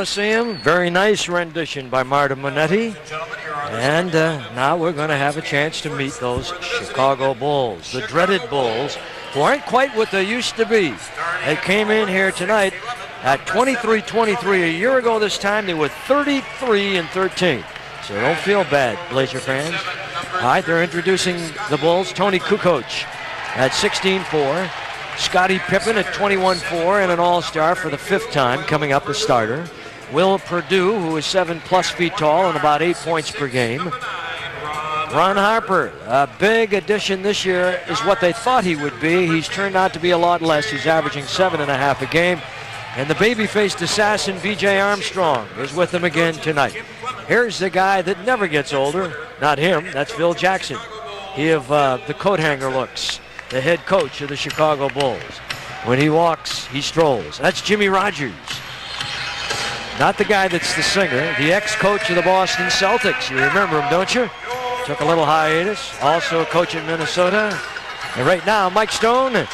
Coliseum. Very nice rendition by Marta Monetti. And now we're going to have a chance to meet those Chicago Bulls, the dreaded Bulls, who aren't quite what they used to be. They came in here tonight at 23-23. A year ago this time, they were 33-13. So don't feel bad, Blazer fans. All right, they're introducing the Bulls. Tony Kukoc at 16-4. Scottie Pippen at 21-4 and an all-star for the 5th time, coming up as starter. Will Perdue, who is 7+ feet tall and about 8 points per game. Ron Harper, a big addition this year, is what they thought he would be. He's turned out to be a lot less. He's averaging 7.5 a game. And the baby-faced assassin, B.J. Armstrong, is with them again tonight. Here's the guy that never gets older. Not him, that's Phil Jackson. He of the coat hanger looks, the head coach of the Chicago Bulls. When he walks, he strolls. That's Jimmy Rogers. Not the guy that's the singer, the ex-coach of the Boston Celtics. You remember him, don't you? Took a little hiatus. Also a coach in Minnesota. And right now, Mike Stone.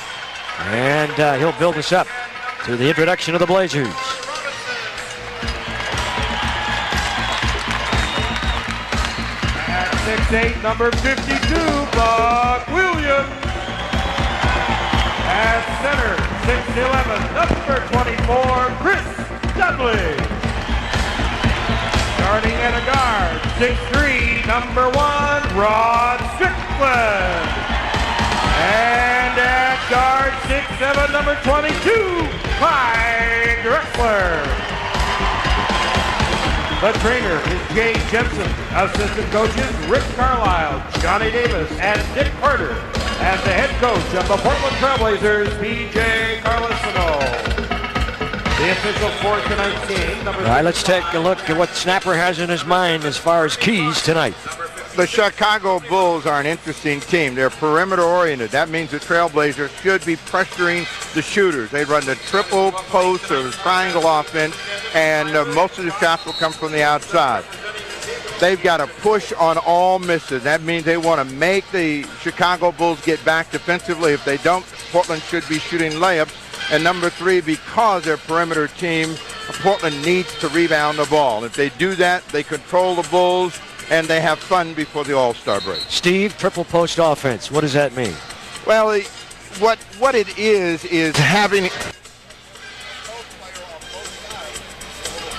And he'll build us up to the introduction of the Blazers. At 6'8", number 52, Buck Williams. At center, 6'11", number 24, Chris Dudley. Starting at a guard, 6'3", number 1, Rod Strickland. And at guard, 6'7", number 22, Clyde Drexler. The trainer is Jay Jensen. Assistant coaches, Rick Carlisle, Johnny Davis, and Dick Carter. And the head coach of the Portland Trailblazers, P.J. Carlesino. The official for tonight's game. All right, let's take a look at what Snapper has in his mind as far as keys tonight. The Chicago Bulls are an interesting team. They're perimeter oriented. That means the Trailblazers should be pressuring the shooters. They run the triple post or the triangle offense, and most of the shots will come from the outside. They've got to push on all misses. That means they want to make the Chicago Bulls get back defensively. If they don't, Portland should be shooting layups. And number 3, because they're a perimeter team, Portland needs to rebound the ball. If they do that, they control the Bulls, and they have fun before the All-Star break. Steve, triple post offense. What does that mean? Well, what it is having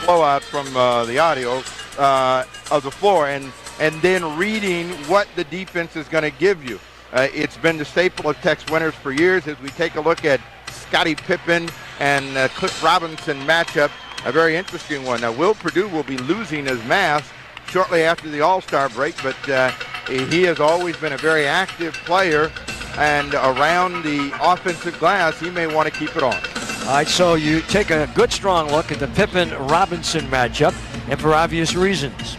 blowout from the audio of the floor, and then reading what the defense is going to give you. It's been the staple of Tex winners for years. As we take a look at Scottie Pippen and Cliff Robinson matchup, a very interesting one. Now, Will Perdue will be losing his mask shortly after the All-Star break, but he has always been a very active player, and around the offensive glass, he may want to keep it on. All right, so you take a good, strong look at the Pippen-Robinson matchup, and for obvious reasons.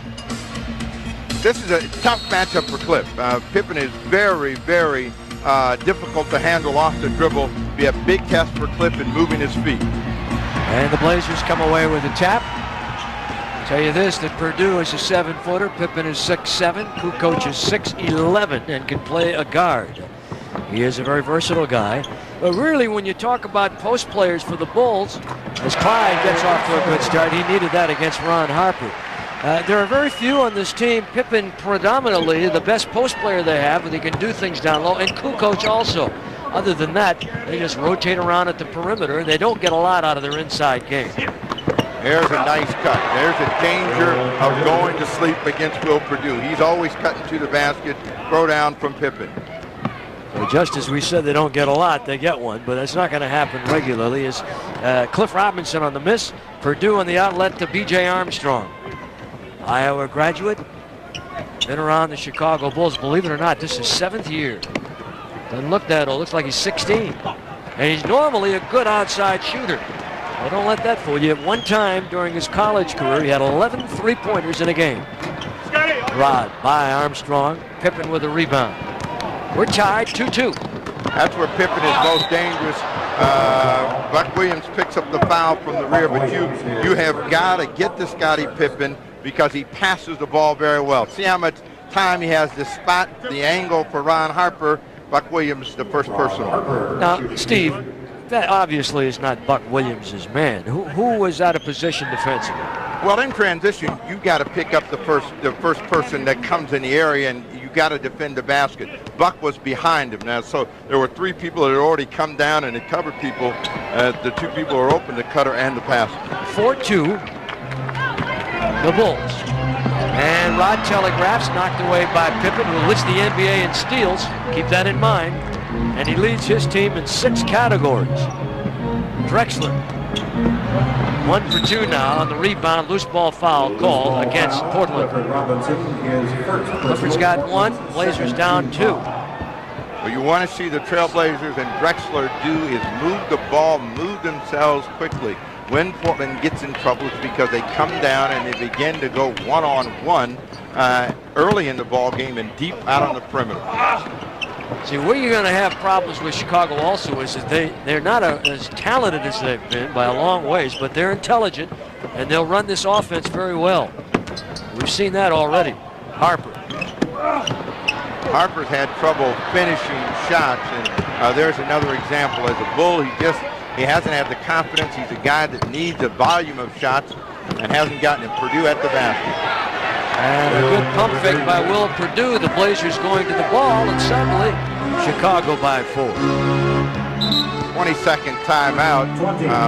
This is a tough matchup for Cliff. Pippen is very, very difficult to handle off the dribble. Be a big test for Cliff in moving his feet. And the Blazers come away with a tap. Tell you this, that Perdue is a 7-footer, Pippen is 6'7", Kukoc is 6'11", and can play a guard. He is a very versatile guy. But really, when you talk about post players for the Bulls, as Clyde gets off to a good start, he needed that against Ron Harper. There are very few on this team. Pippen predominantly the best post player they have, and he can do things down low, and Kukoc also. Other than that, they just rotate around at the perimeter. They don't get a lot out of their inside game. There's a nice cut. There's a danger of going to sleep against Will Perdue. He's always cutting to the basket, throw down from Pippen. So just as we said they don't get a lot, they get one, but that's not going to happen regularly. Is Cliff Robinson on the miss, Perdue on the outlet to B.J. Armstrong. Iowa graduate, been around the Chicago Bulls. Believe it or not, this is 7th year. Doesn't look that old, looks like he's 16. And he's normally a good outside shooter. Well, don't let that fool you. At one time during his college career, he had 11 three-pointers in a game. Rod by Armstrong, Pippen with a rebound. We're tied 2-2. That's where Pippen is most dangerous. Buck Williams picks up the foul from the rear, but you have got to get to Scottie Pippen because he passes the ball very well. See how much time he has to spot the angle for Ron Harper. Buck Williams, the first personal. Now, Steve, that obviously is not Buck Williams' man. Who was out of position defensively? Well, in transition, you got to pick up the first person that comes in the area, and you got to defend the basket. Buck was behind him now, so there were 3 people that had already come down and had covered people. The 2 people were open, the cutter and the passer. 4-2, the Bulls. And Rod telegraphs, knocked away by Pippen, who leads the NBA in steals. Keep that in mind. And he leads his team in 6 categories. Drexler, 1 for 2 now on the rebound, loose ball foul call against Portland. Clifford's got 1, Blazers down 2. What you want to see the Trailblazers and Drexler do is move the ball, move themselves quickly. When Portland gets in trouble, it's because they come down and they begin to go one-on-one early in the ball game and deep out on the perimeter. See, where you're going to have problems with Chicago also is that they're not as talented as they've been by a long ways, but they're intelligent, and they'll run this offense very well. We've seen that already. Harper's had trouble finishing shots, and there's another example. As a Bull, he hasn't had the confidence. He's a guy that needs a volume of shots and hasn't gotten it. Purdue at the basket. And a good pump fake by Will Purdue. The Blazers going to the ball, and suddenly Chicago by 4. 22nd timeout.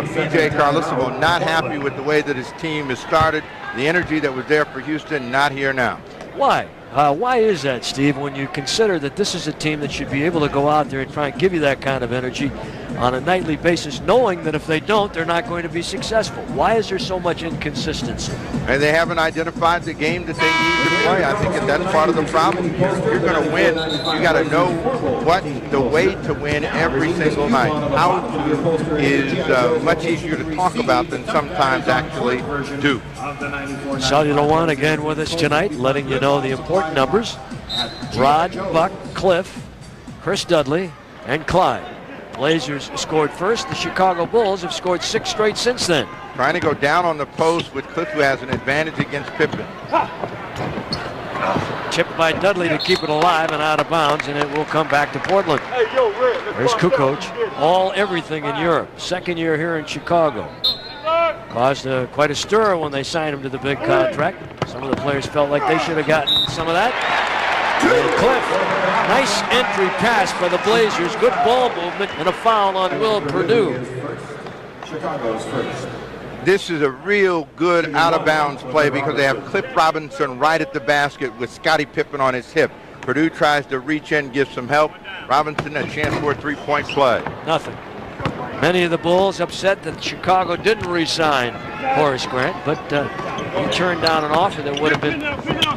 P.J. Carlesimo not happy with the way that his team has started. The energy that was there for Houston, not here now. Why? Why is that, Steve, when you consider that this is a team that should be able to go out there and try and give you that kind of energy on a nightly basis, knowing that if they don't, they're not going to be successful? Why is there so much inconsistency? And they haven't identified the game that they need to play. I think that's part of the problem. If you're going to win, you got to know what the way to win every single night. How to is much easier to talk about than sometimes actually do. Cellular One again with us tonight, letting you know the important numbers. Rod, Buck, Cliff, Chris Dudley, and Clyde. Blazers scored first. The Chicago Bulls have scored 6 straight since then. Trying to go down on the post with Cliff, who has an advantage against Pippen. Chipped by Dudley to keep it alive and out of bounds, and it will come back to Portland. There's Kukoc, everything in Europe. Second year here in Chicago. Caused quite a stir when they signed him to the big contract. Some of the players felt like they should have gotten some of that. And Cliff, nice entry pass for the Blazers. Good ball movement and a foul on Will Purdue. This is a real good out-of-bounds play because they have Cliff Robinson right at the basket with Scottie Pippen on his hip. Purdue tries to reach in, give some help. Robinson a chance for a 3-point play. Nothing. Many of the Bulls upset that Chicago didn't re-sign Horace Grant, but he turned down an offer that would have been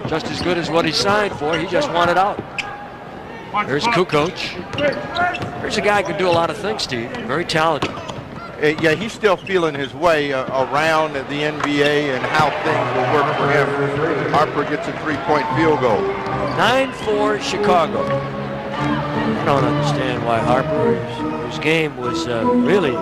just as good as what he signed for. He just wanted out. There's Kukoc. Here's a guy who can do a lot of things, Steve. Very talented. Yeah, he's still feeling his way around the NBA and how things will work for him. Harper gets a 3-point field goal. 9-4 Chicago. I don't understand why Harper, whose game was really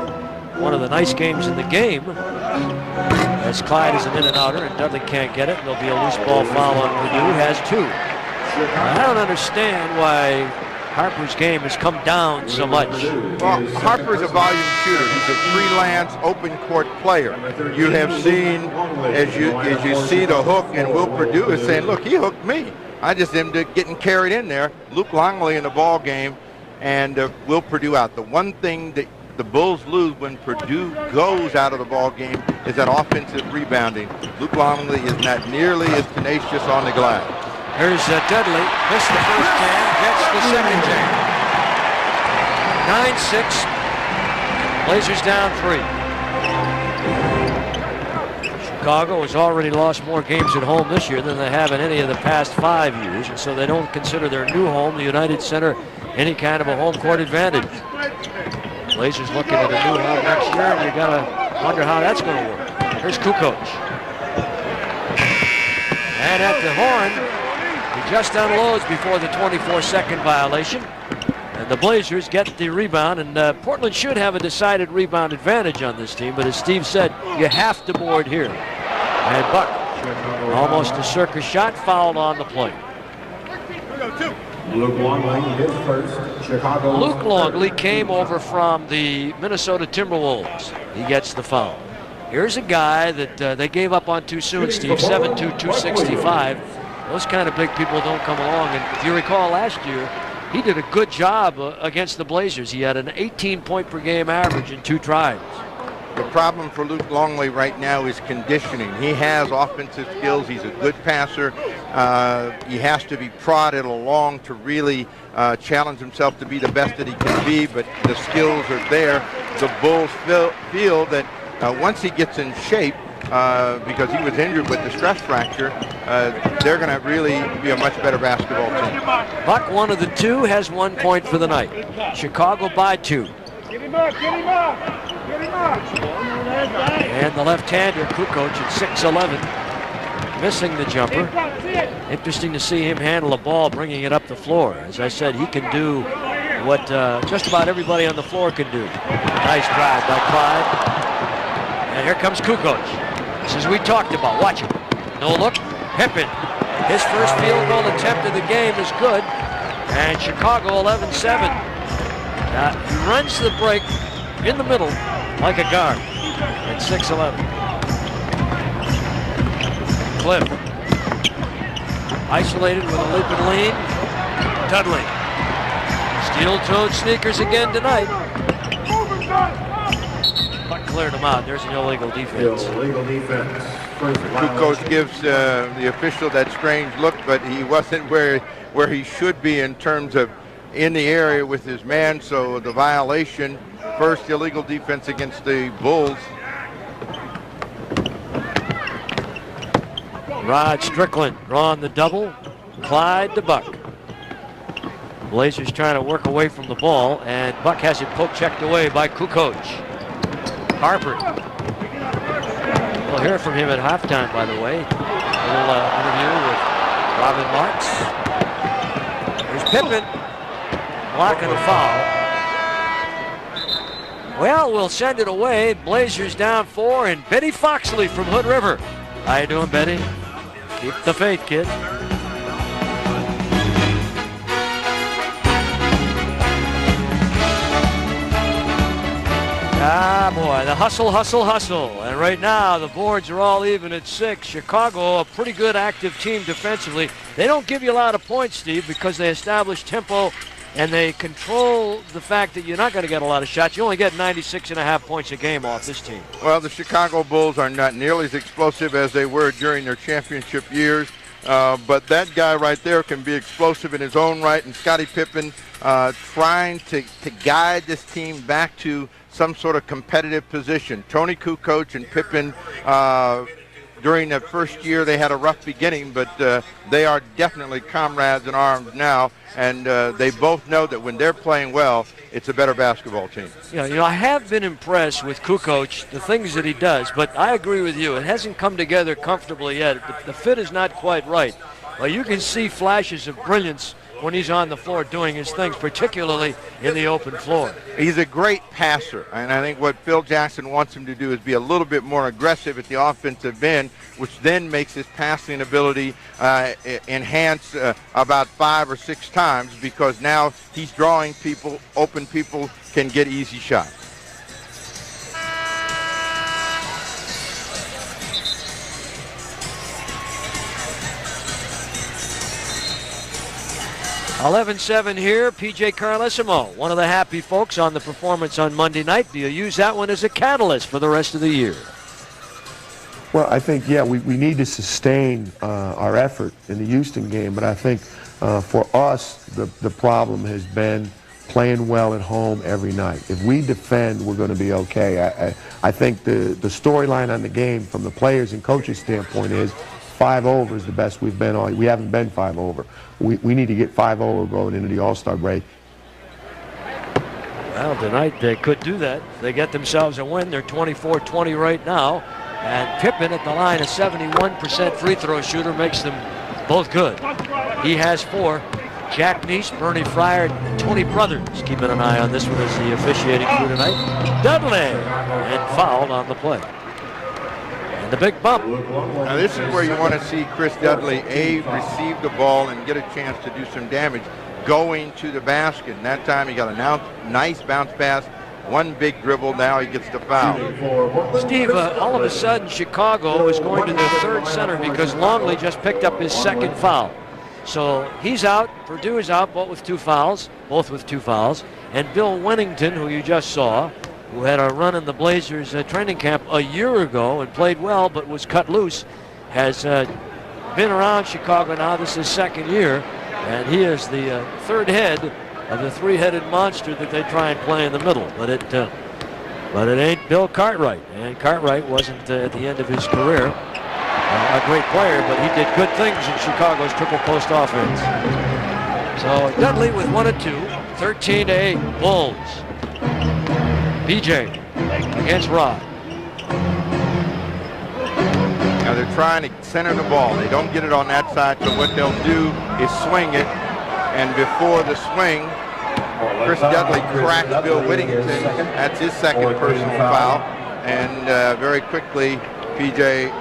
one of the nice games in the game, as Clyde is an in-and-outer and Dudley can't get it. There'll be a loose ball foul on Purdue, has 2. I don't understand why Harper's game has come down so much. Well, Harper's a volume shooter. He's a freelance open court player. You have seen, as you see the hook, and Will Purdue is saying, look, he hooked me. I just am getting carried in there. Luke Longley in the ball game, and Will Purdue out. The one thing that the Bulls lose when Purdue goes out of the ball game is that offensive rebounding. Luke Longley is not nearly as tenacious on the glass. Here's Dudley, missed the first jam, gets the second jam. 9-6, Blazers down 3. Chicago has already lost more games at home this year than they have in any of the past 5 years, and so they don't consider their new home, the United Center, any kind of a home court advantage. Blazers looking at a new home next year, and you gotta wonder how that's going to work. Here's Kukoc. And at the horn, he just unloads before the 24-second violation. And the Blazers get the rebound, and Portland should have a decided rebound advantage on this team, but as Steve said, you have to board here. And Buck, almost a circus shot, fouled on the play. Luke Longley hit first. Chicago. Luke Longley came over from the Minnesota Timberwolves. He gets the foul. Here's a guy that they gave up on too soon, Steve. 7'2", 265. Those kind of big people don't come along. And if you recall last year, he did a good job against the Blazers. He had an 18-point per game average in 2 tries. The problem for Luke Longley right now is conditioning. He has offensive skills. He's a good passer. He has to be prodded along to really challenge himself to be the best that he can be, but the skills are there. The Bulls feel that once he gets in shape, because he was injured with the stress fracture, they're going to really be a much better basketball team. Buck, one of the 2, has 1 point for the night. Chicago by 2. Get him up, get him up, get him up. And the left-hander, Kukoc, at 6'11", missing the jumper. Interesting to see him handle a ball, bringing it up the floor. As I said, he can do what just about everybody on the floor can do. Nice drive by Clyde. And here comes Kukoc. This is we talked about. Watch it. No look. Pippen. His first field goal attempt of the game is good. And Chicago 11-7. He runs the break in the middle like a guard at 6'11". Cliff. Isolated with a loop and lean. Dudley. Steel-toed sneakers again tonight. Buck cleared him out. There's an illegal defense. Illegal defense. Kukoc gives the official that strange look, but he wasn't where he should be in terms of in the area with his man, so the violation, first illegal defense against the Bulls. Rod Strickland drawing the double. Clyde to Buck. Blazers trying to work away from the ball, and Buck has it poke checked away by Kukoc. Harper. We'll hear from him at halftime, by the way. A little interview with Robin Marks. Here's Pippen. Blocking a foul. Well, we'll send it away. Blazers down 4, and Betty Foxley from Hood River. How you doing, Betty? Keep the faith, kid. Ah, boy, the hustle, hustle, hustle. And right now, the boards are all even at 6. Chicago, a pretty good active team defensively. They don't give you a lot of points, Steve, because they establish tempo and they control the fact that you're not going to get a lot of shots. You only get 96.5 points a game off this team. Well, the Chicago Bulls are not nearly as explosive as they were during their championship years, but that guy right there can be explosive in his own right, and Scottie Pippen trying to guide this team back to some sort of competitive position. Tony Kukoc and Pippen, during the first year, they had a rough beginning, but they are definitely comrades in arms now. And they both know that when they're playing well, it's a better basketball team. Yeah, you know, I have been impressed with Kukoc, the things that he does, but I agree with you. It hasn't come together comfortably yet. The fit is not quite right. Well, you can see flashes of brilliance when he's on the floor doing his things, particularly in the open floor. He's a great passer, and I think what Phil Jackson wants him to do is be a little bit more aggressive at the offensive end, which then makes his passing ability enhance about 5 or 6 times, because now he's drawing people, open people can get easy shots. $11-7 here. P.J. Carlesimo, one of the happy folks on the performance on Monday night. Do you use that one as a catalyst for the rest of the year? Well, I think, yeah, we need to sustain our effort in the Houston game, but I think for us, the problem has been playing well at home every night. If we defend, we're going to be okay. I think the storyline on the game from the players and coaches standpoint is 5 over is the best we've been all. We haven't been 5 over. We need to get 5 over going into the All-Star break. Well, tonight they could do that. They get themselves a win. They're 24-20 right now. And Pippen at the line, a 71% free throw shooter, makes them both good. He has 4. Jack Neese, Bernie Fryer, and Tony Brothers keeping an eye on this one as the officiating crew tonight. Dudley, and fouled on the play. The big bump. Now this is where you want to see Chris Dudley, receive the ball and get a chance to do some damage. going to the basket. And that time he got a nice bounce pass, one big dribble. Now he gets the foul. Steve, all of a sudden Chicago is going to their third center because Longley just picked up his second foul. So he's out, Purdue is out, both with two fouls. And Bill Wennington, who you just saw, who had a run in the Blazers training camp a year ago and played well but was cut loose, has been around Chicago now. This is his second year, and he is the third head of the three-headed monster that they try and play in the middle. But it ain't Bill Cartwright, and Cartwright wasn't at the end of his career a great player, but he did good things in Chicago's triple post offense. So Dudley with 1 and 2, 13-8 Bulls. BJ against Rod. Now they're trying to center the ball. They don't get it on that side, so what they'll do is swing it. And before the swing, Chris Dudley cracks Bill Whittington. That's his second personal foul. And very quickly, P.J.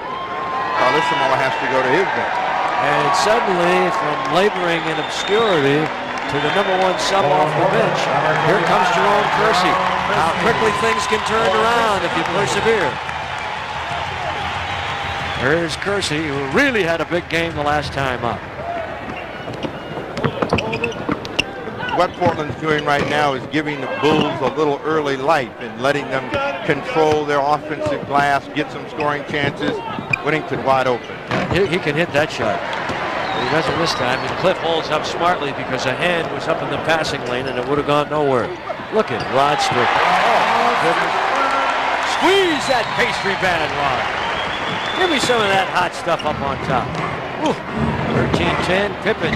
Carlissimo has to go to his bench. And suddenly, from laboring in obscurity to the #1 sub off the bench, here comes Jerome Kersey. How quickly things can turn around if you persevere. Here's Kersey, who really had a big game the last time up. What Portland's doing right now is giving the Bulls a little early light and letting them control their offensive glass, get some scoring chances. Whittington wide open. He can hit that shot. But he doesn't this time. And Cliff holds up smartly because a hand was up in the passing lane and it would have gone nowhere. Look at Rod Strickland. Oh, goodness. Squeeze that pastry band, Rod. Give me some of that hot stuff up on top. 13-10, Pippen.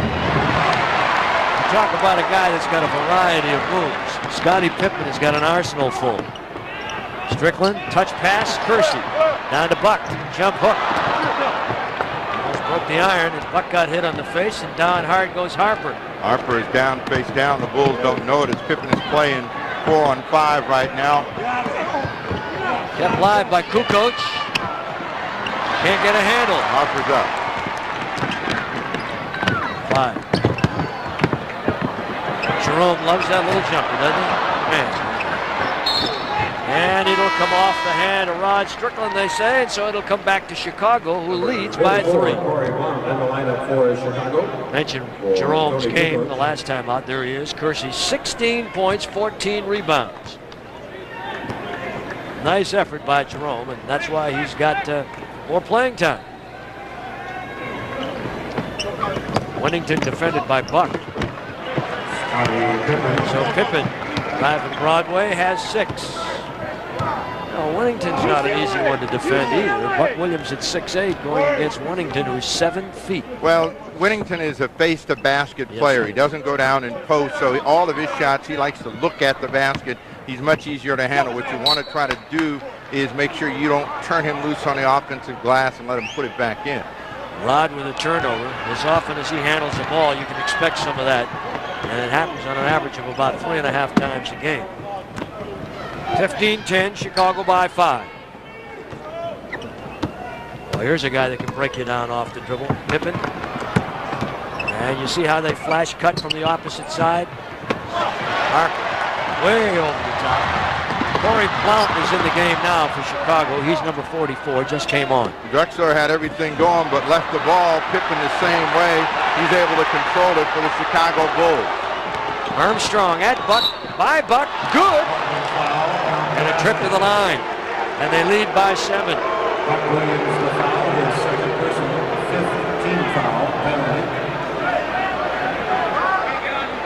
Talk about a guy that's got a variety of moves. Scottie Pippen has got an arsenal full. Strickland, touch pass, Kersey. Down to Buck, jump hook. Almost broke the iron, and Buck got hit on the face, and down hard goes Harper. Harper is down, face down. The Bulls don't know it as Pippen is playing 4-on-5 right now. Kept live by Kukoc. Can't get a handle. Harper's up. 5. Jerome loves that little jumper, doesn't he? Man. And it'll come off the hand of Rod Strickland, they say, and so it'll come back to Chicago, who leads by 3. Mentioned Jerome's game the last time out. There he is. Kersey, 16 points, 14 rebounds. Nice effort by Jerome, and that's why he's got more playing time. Whittington defended by Buck. So Pippen, driving Broadway, has 6. No, Whittington's not an easy one to defend either. Buck Williams at 6'8", going against Whittington, who's 7 feet. Well, Whittington is a face-to-basket player. Yes, he doesn't go down and post, so all of his shots, he likes to look at the basket. He's much easier to handle. What you want to try to do is make sure you don't turn him loose on the offensive glass and let him put it back in. Rod with a turnover. As often as he handles the ball, you can expect some of that. And it happens on an average of about 3.5 times a game. 15-10, Chicago by 5. Well, here's a guy that can break you down off the dribble. Pippen. And you see how they flash cut from the opposite side. Harper, way over the top. Corey Blount is in the game now for Chicago. He's number 44, just came on. Drexler had everything going, but left the ball. Pippen the same way. He's able to control it for the Chicago Bulls. Armstrong at Buck, by Buck, good. And a trip to the line. And they lead by 7. Buck Williams, the foul, his second personal, 5th team foul penalty.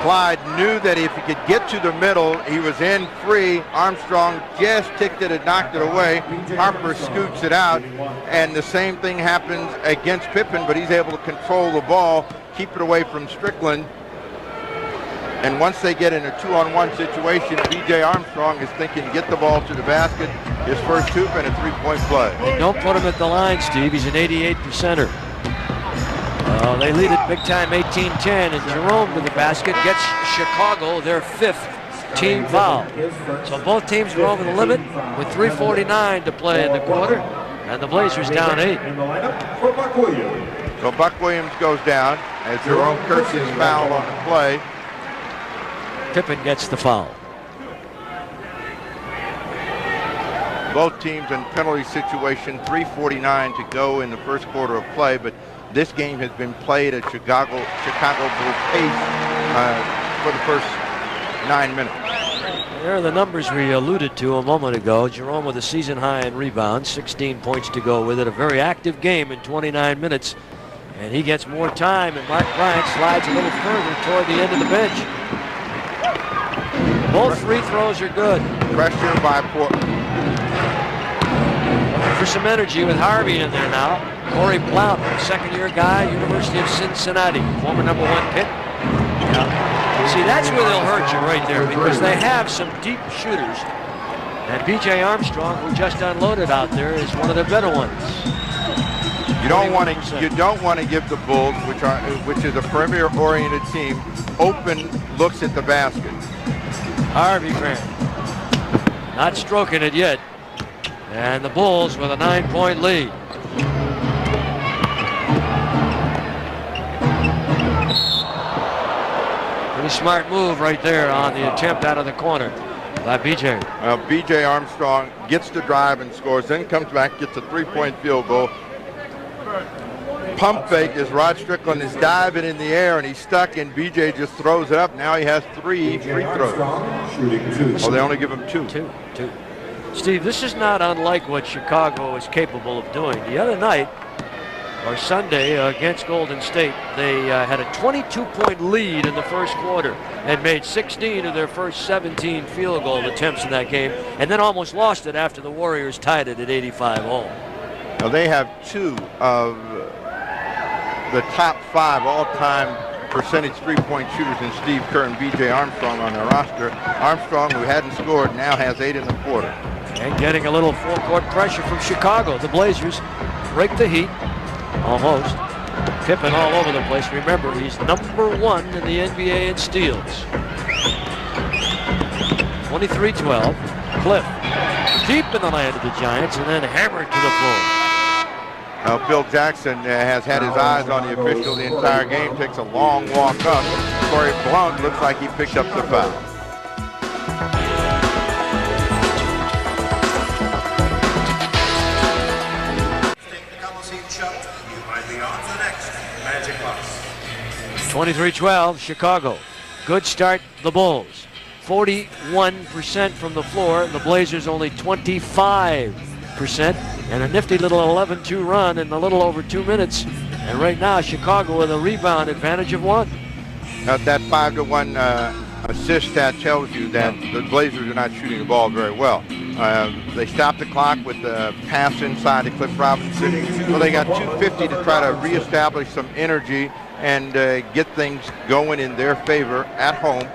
Clyde knew that if he could get to the middle, he was in free. Armstrong just ticked it and knocked it away. Harper scoots it out, and the same thing happens against Pippen, but he's able to control the ball, keep it away from Strickland. And once they get in a 2-on-1 situation, B.J. Armstrong is thinking to get the ball to the basket, his first hoop, and a 3-point play. They don't put him at the line, Steve. He's an 88%er. They lead it big time, 18-10, and Jerome to the basket gets Chicago their 5th team foul. So both teams are over the limit with 3:49 to play in the quarter, and the Blazers down 8. So Buck Williams goes down as Jerome Kersey's fouled on the play. Pippen gets the foul. Both teams in penalty situation, 3:49 to go in the first quarter of play, but this game has been played at Chicago Bulls pace for the first 9 minutes. There are the numbers we alluded to a moment ago. Jerome with a season high in rebounds, 16 points to go with it. A very active game in 29 minutes. And he gets more time, and Mark Bryant slides a little further toward the end of the bench. Both free throws are good. Pressure by Portland. Looking for some energy with Harvey in there now. Corey Blount, second-year guy, University of Cincinnati, former #1 pick. See, that's where they'll hurt you right there, because they have some deep shooters. And B.J. Armstrong, who just unloaded out there, is one of the better ones. You don't want to give the Bulls, which is a perimeter-oriented team, open looks at the basket. Harvey Grant not stroking it yet, and the Bulls with a 9-point lead. Pretty smart move right there on the attempt out of the corner by B.J. B.J. Armstrong gets the drive and scores, then comes back, gets a 3-point field goal. Pump fake as Rod Strickland is diving in the air, and he's stuck, and B.J. just throws it up. Now he has 3 free throws. Oh, they only give him 2. Two. Steve, this is not unlike what Chicago is capable of doing. The other night, or Sunday, against Golden State, they had a 22-point lead in the first quarter and made 16 of their first 17 field goal attempts in that game, and then almost lost it after the Warriors tied it at 85-all. Now they have 2 of the top 5 all-time percentage three-point shooters in Steve Kerr and B.J. Armstrong on their roster. Armstrong, who hadn't scored, now has 8 in the quarter. And getting a little full-court pressure from Chicago. The Blazers break the heat, almost. Pippen all over the place. Remember, he's #1 in the NBA in steals. 23-12. Cliff deep in the land of the Giants, and then hammered to the floor. Phil Jackson has had his eyes on the official the entire game, takes a long walk up. Corey Blount looks like he picked up the foul. Take the couple seat show. You might be on to the next Magic Bus. 23-12, Chicago. Good start, the Bulls. 41% from the floor. The Blazers only 25%. And a nifty little 11-2 run in a little over 2 minutes. And right now, Chicago with a rebound advantage of 1. That 5-to-1 assist stat tells you that the Blazers are not shooting the ball very well. They stopped the clock with the pass inside to Cliff Robinson. Well, they got 2:50 to try to reestablish some energy and get things going in their favor at home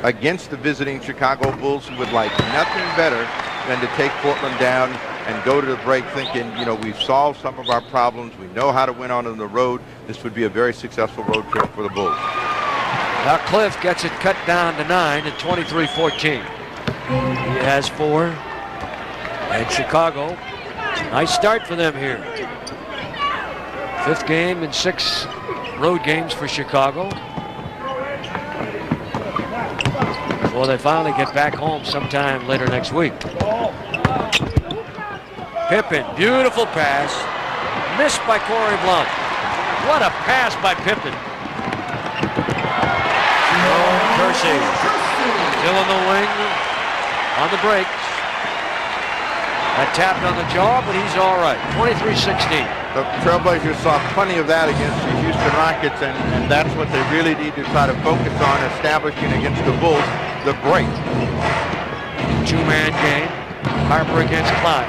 against the visiting Chicago Bulls, who would like nothing better than to take Portland down and go to the break thinking, you know, we've solved some of our problems. We know how to win on the road. This would be a very successful road trip for the Bulls. Now Cliff gets it cut down to 9 at 23-14. He has 4. And Chicago, nice start for them here. 5th game in 6 road games for Chicago. Well, they finally get back home sometime later next week. Pippen, beautiful pass. Missed by Corey Blount. What a pass by Pippen. Oh, Kersey still in the wing on the breaks. That tapped on the jaw, but he's all right. 23-16. The Trailblazers saw plenty of that against the Houston Rockets, and that's what they really need to try to focus on, establishing against the Bulls the break. 2-man game. Harper against Clyde.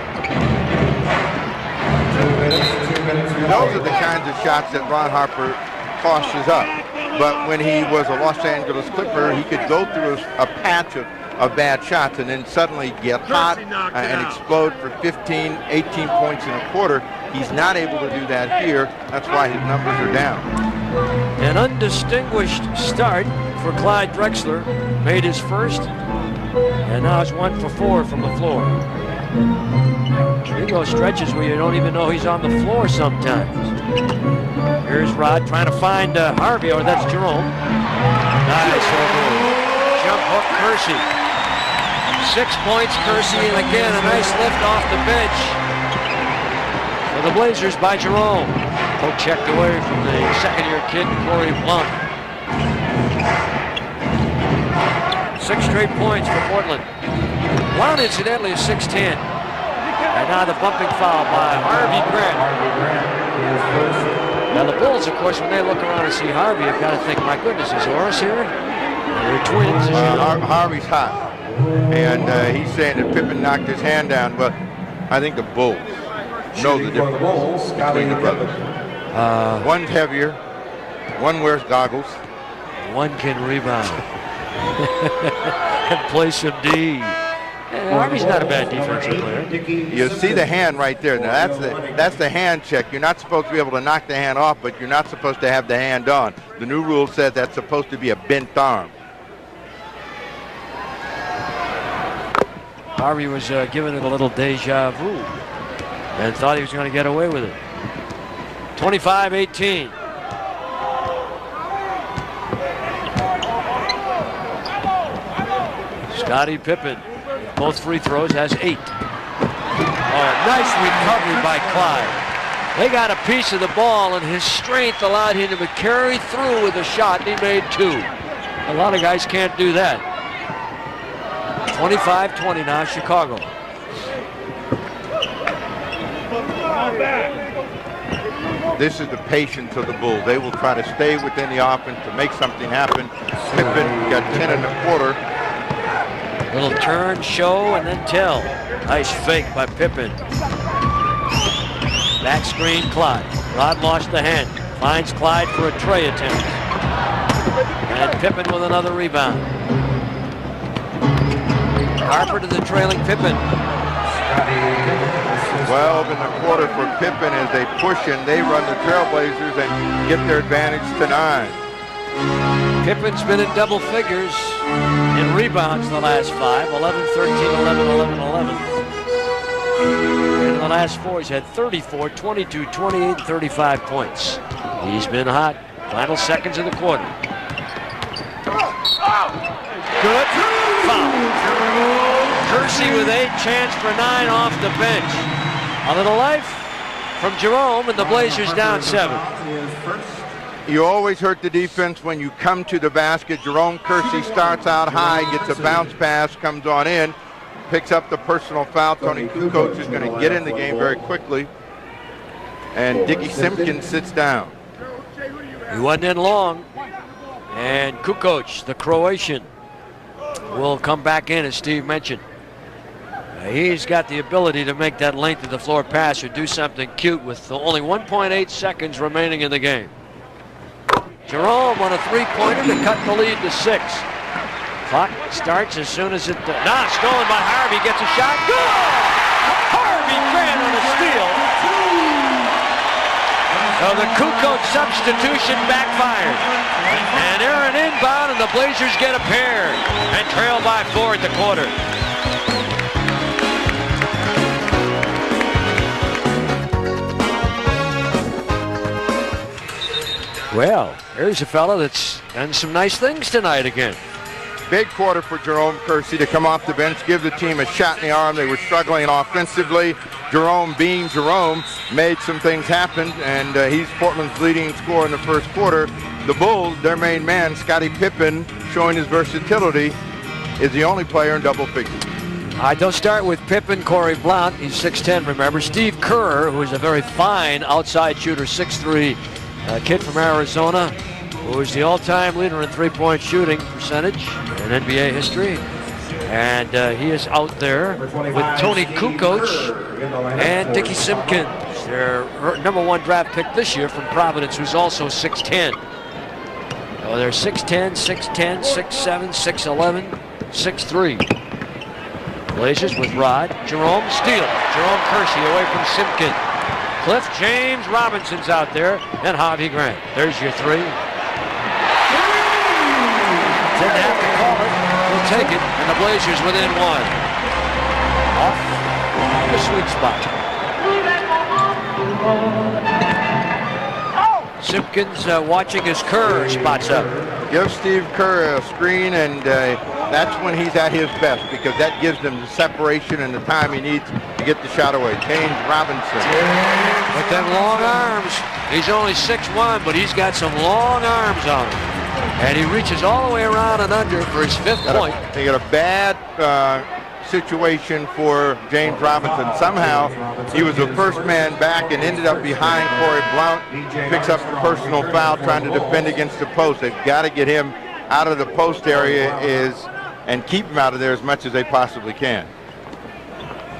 Those are the kinds of shots that Ron Harper tosses up. But when he was a Los Angeles Clipper, he could go through a patch of bad shots and then suddenly get hot and explode for 15, 18 points in a quarter. He's not able to do that here. That's why his numbers are down. An undistinguished start for Clyde Drexler. Made his first, and now it's 1 for 4 from the floor. He goes stretches where you don't even know he's on the floor sometimes. Here's Rod trying to find Harvey, or that's Jerome. Nice over. Jump hook Kersey. 6 points Kersey, and again a nice lift off the bench for the Blazers by Jerome. Poke checked away from the second-year kid, Corey Blunt. 6 straight points for Portland. Blount, incidentally, is 6'10". And now the bumping foul by Harvey Grant. Now the Bulls, of course, when they look around and see Harvey, have got to think, my goodness, is Oris here? They're twins, as you know. Harvey's hot. And he's saying that Pippen knocked his hand down. Well, I think the Bulls know the difference between the brothers. One's heavier. One wears goggles. One can rebound. And play some D. Harvey's not a bad defensive player. You see the hand right there. Now that's the hand check. You're not supposed to be able to knock the hand off, but you're not supposed to have the hand on. The new rule says that's supposed to be a bent arm. Harvey was giving it a little deja vu and thought he was going to get away with it. 25-18. Scottie Pippen, both free throws, has 8. Oh, nice recovery by Clyde. They got a piece of the ball, and his strength allowed him to carry through with a shot, and he made 2. A lot of guys can't do that. 25-20 now, Chicago. This is the patience of the Bulls. They will try to stay within the offense to make something happen. Pippen got 10 in the quarter. Little turn, show, and then tell. Nice fake by Pippen. Back screen, Clyde. Rod lost the hand. Finds Clyde for a tray attempt. And Pippen with another rebound. Harper to the trailing Pippen. 12 in the quarter for Pippen as they push and they run the Trailblazers and get their advantage to 9. Pippen's been in double figures in rebounds the last 5. 11, 13, 11, 11, 11. And in the last 4, he's had 34, 22, 28, and 35 points. He's been hot. Final seconds of the quarter. Good foul. Kersey with 8, chance for 9 off the bench. A little life from Jerome, and the Blazers down 7. You always hurt the defense when you come to the basket. Jerome Kersey starts out high, gets a bounce pass, comes on in, picks up the personal foul. Tony Kukoc is going to get in the game very quickly. And Dickie Simpkins sits down. He wasn't in long. And Kukoc, the Croatian, will come back in, as Steve mentioned. He's got the ability to make that length of the floor pass or do something cute with only 1.8 seconds remaining in the game. Jerome on a 3-pointer to cut the lead to 6. Clock starts as soon as it... stolen by Harvey, gets a shot. Good! Harvey Grant on a steal. So the Kukoc substitution backfired. And they're an inbound, and the Blazers get a pair and trail by 4 at the quarter. Well, here's a fella that's done some nice things tonight again. Big quarter for Jerome Kersey to come off the bench, give the team a shot in the arm. They were struggling offensively. Jerome, being Jerome, made some things happen, and he's Portland's leading scorer in the first quarter. The Bulls, their main man, Scottie Pippen, showing his versatility, is the only player in double figures. All right, they'll start with Pippen, Corey Blount. He's 6'10", remember. Steve Kerr, who is a very fine outside shooter, 6'3", kid from Arizona, who is the all-time leader in three-point shooting percentage in NBA history. And he is out there with Tony Kukoc and Dickie Simpkins, their #1 draft pick this year from Providence, who's also 6'10". So they're 6'10", 6'10", 6'7", 6'11", 6'3". Blazers with Rod. Jerome steal. Jerome Kersey away from Simpkins. Cliff James Robinson's out there, and Harvey Grant. There's your 3. Didn't have to call it. We'll take it, and the Blazers within 1. Off the sweet spot. Simpkins watching as Kerr spots up. Give Steve Kerr a screen, and that's when he's at his best, because that gives him the separation and the time he needs to get the shot away. James Robinson. With them long arms. He's only 6'1", but he's got some long arms on him. And he reaches all the way around and under for his 5th point. They got a bad situation for James Robinson. Somehow he was the first man back and ended up behind Corey Blount. Picks up a personal foul trying to defend against the post. They've got to get him out of the post area and keep him out of there as much as they possibly can.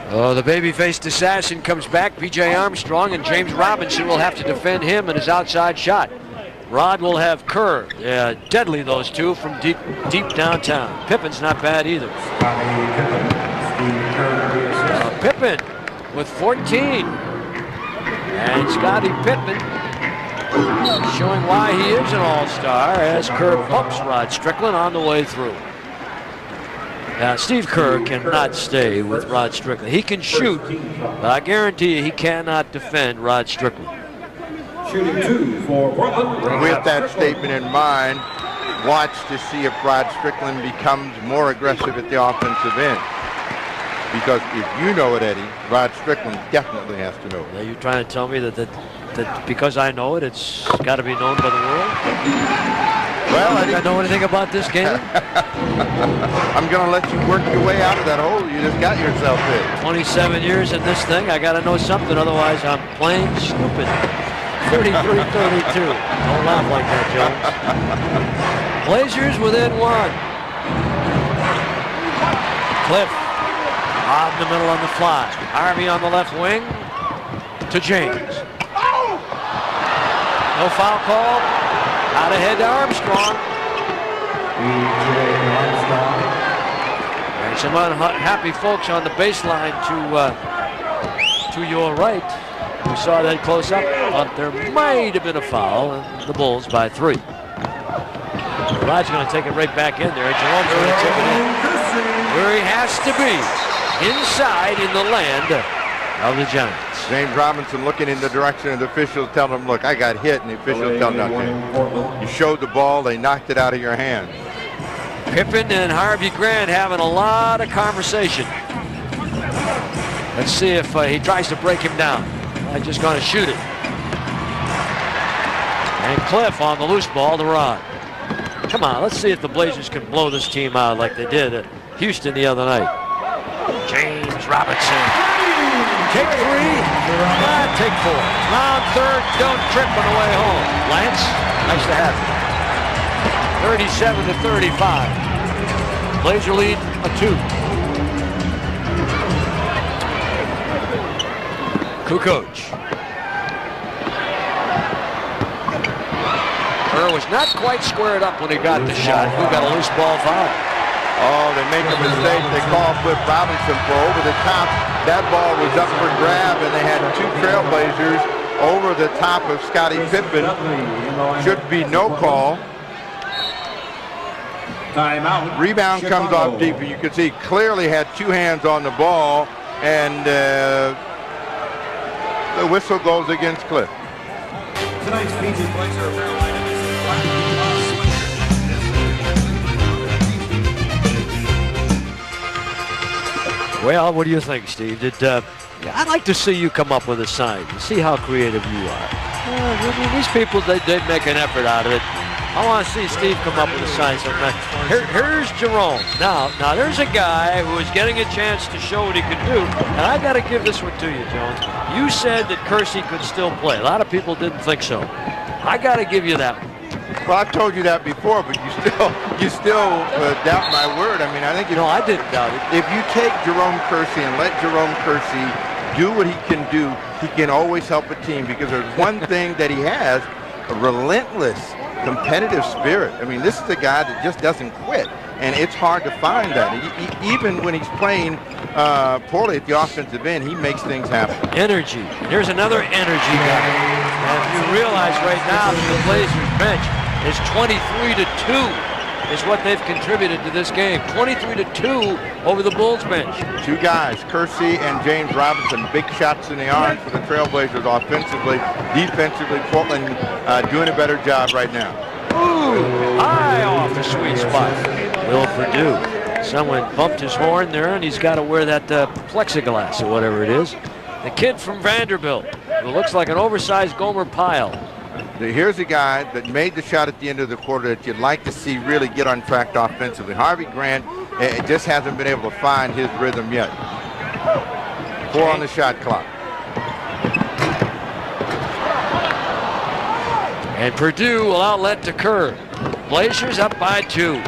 Oh, the baby-faced assassin comes back, P.J. Armstrong, and James Robinson will have to defend him and his outside shot. Rod will have Kerr. Yeah, deadly, those two from deep downtown. Pippen's not bad either. Pippen with 14. And Scottie Pippen showing why he is an all-star as Kerr pumps Rod Strickland on the way through. Now, Steve Kerr cannot stay with Rod Strickland. He can shoot, but I guarantee you he cannot defend Rod Strickland. Shooting 2 for Portland. With that statement in mind, watch to see if Rod Strickland becomes more aggressive at the offensive end. Because if you know it, Eddie, Rod Strickland definitely has to know it. Are you trying to tell me that because I know it, it's got to be known by the world? Well, Eddie, I know anything about this game? I'm going to let you work your way out of that hole you just got yourself in. 27 years in this thing. I got to know something, otherwise I'm plain stupid. 33-32. Don't laugh like that, Jones. Blazers within 1. Cliff out in the middle on the fly. Harvey on the left wing to James. No foul call. Out ahead to Armstrong. And some unhappy folks on the baseline to your right. We saw that close up. Thought there might have been a foul, and the Bulls by 3. Rod's going to take it right back in there. Jerome's going to take it in where he has to be, inside in the land of the Giants. James Robinson looking in the direction of the officials, telling him, look, I got hit, and the officials tell him nothing. You showed the ball, they knocked it out of your hand. Pippen and Harvey Grant having a lot of conversation. Let's see if he tries to break him down. I'm just going to shoot it. And Cliff on the loose ball to Rod. Come on, let's see if the Blazers can blow this team out like they did at Houston the other night. James Robinson. Take 3, take 4. Round third, don't trip on the way home. Lance, nice to have you. 37-35. Blazer lead a 2. Kukoc. Kerr was not quite squared up when he got the shot. Who got a loose ball foul? Oh, they make a mistake. They call Flip Robinson for over the top. That ball was up for grab, and they had 2 Trailblazers over the top of Scottie Pippen. Should be no call. Timeout. Rebound comes off deep, and you can see clearly had 2 hands on the ball, and the whistle goes against Cliff. Tonight's featured Blazer apparel item is the Black sweatshirt. Well, what do you think, Steve? I'd like to see you come up with a sign. See how creative you are. These people, they make an effort out of it. I want to see Steve come up with a sign sometime. Here's Jerome. Now there's a guy who is getting a chance to show what he can do, and I got to give this one to you, Jones. You said that Kersey could still play. A lot of people didn't think so. I got to give you that one. Well, I've told you that before, but you still doubt my word. I mean, I think I didn't doubt it. If you take Jerome Kersey and let Jerome Kersey do what he can do, he can always help a team, because there's one thing that he has: a relentless competitive spirit. I mean, this is a guy that just doesn't quit, and it's hard to find that. Even when he's playing poorly at the offensive end, he makes things happen. Energy. Here's another energy guy. And you realize right now that the Blazers bench is 23-2 is what they've contributed to this game. 23-2 over the Bulls bench. Two guys, Kersey and James Robinson, big shots in the arm for the Trailblazers offensively. Defensively, Portland doing a better job right now. Ooh, high off the sweet spot. Will Perdue. Someone bumped his horn there, and he's got to wear that plexiglass or whatever it is. The kid from Vanderbilt, who looks like an oversized Gomer Pyle. Here's a guy that made the shot at the end of the quarter that you'd like to see really get on track offensively. Harvey Grant just hasn't been able to find his rhythm yet. 4 on the shot clock. And Purdue will outlet to Kerr. Blazers up by 2.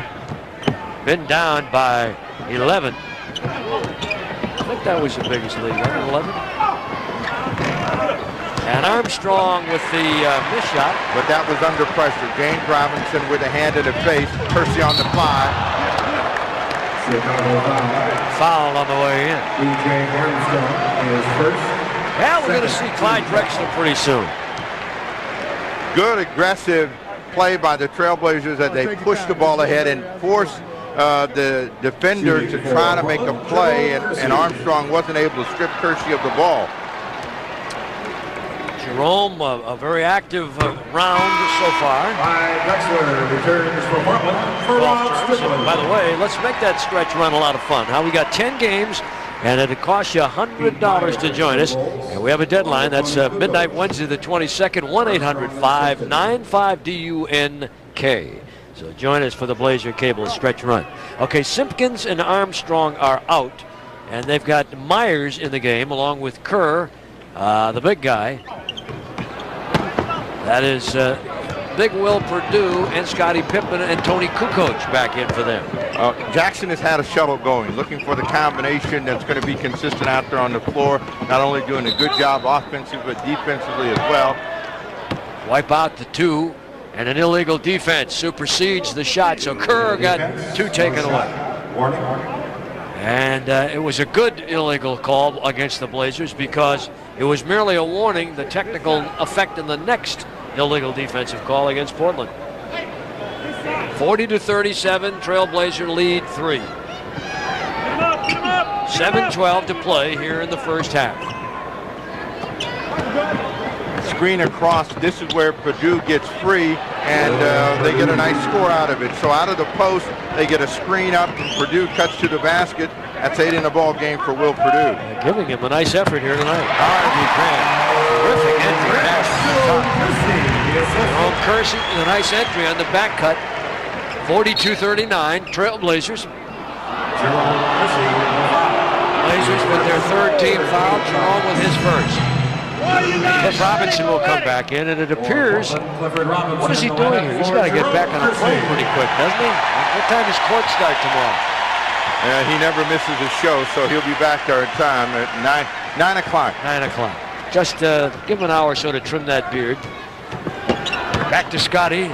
Been down by 11. I think that was the biggest lead, right? 11? And Armstrong with the missed shot. But that was under pressure. James Robinson with a hand in the face. Kersey on the fly. Foul on the way in. B.J. Armstrong is first. Yeah, we're going to see Clyde Drexler pretty soon. Good aggressive play by the Trailblazers as they push the ball ahead and force the defender to try to make a play, and Armstrong wasn't able to strip Kersey of the ball. Jerome, a very active round so far. Drexler returns for Portland. By the way, let's make that stretch run a lot of fun. How we got 10 games, and it'll cost you $100 to join us. And we have a deadline. That's midnight Wednesday the 22nd, 1-800-595-DUNK. So join us for the Blazer Cable stretch run. Okay, Simpkins and Armstrong are out, and they've got Myers in the game along with Kerr, the big guy. That is Big Will Perdue and Scottie Pippen and Tony Kukoc back in for them. Jackson has had a shuttle going, looking for the combination that's going to be consistent out there on the floor, not only doing a good job offensively, but defensively as well. Wipe out the 2, and an illegal defense supersedes the shot, so Kerr got 2 taken away. And it was a good illegal call against the Blazers because it was merely a warning, the technical effect in the next illegal defensive call against Portland. 40-37, Trailblazer lead 3. 7:12 to play here in the first half. Screen across, this is where Purdue gets free, and they get a nice score out of it. So out of the post, they get a screen up, and Purdue cuts to the basket. That's 8 in the ball game for Will Perdue. Giving him a nice effort here tonight. Harvey Grant, terrific entry. Jerome Kersey, a nice entry on the back cut. 42-39, Trailblazers. Blazers with their 3rd team foul. Jerome with his first. Cliff Robinson will come back in, and it appears, what is he doing here? He's got to get back on a plane pretty quick, doesn't he? What time does court start tomorrow? He never misses a show, so he'll be back there in time at 9 o'clock. 9 o'clock. Just give him an hour or so to trim that beard. Back to Scottie.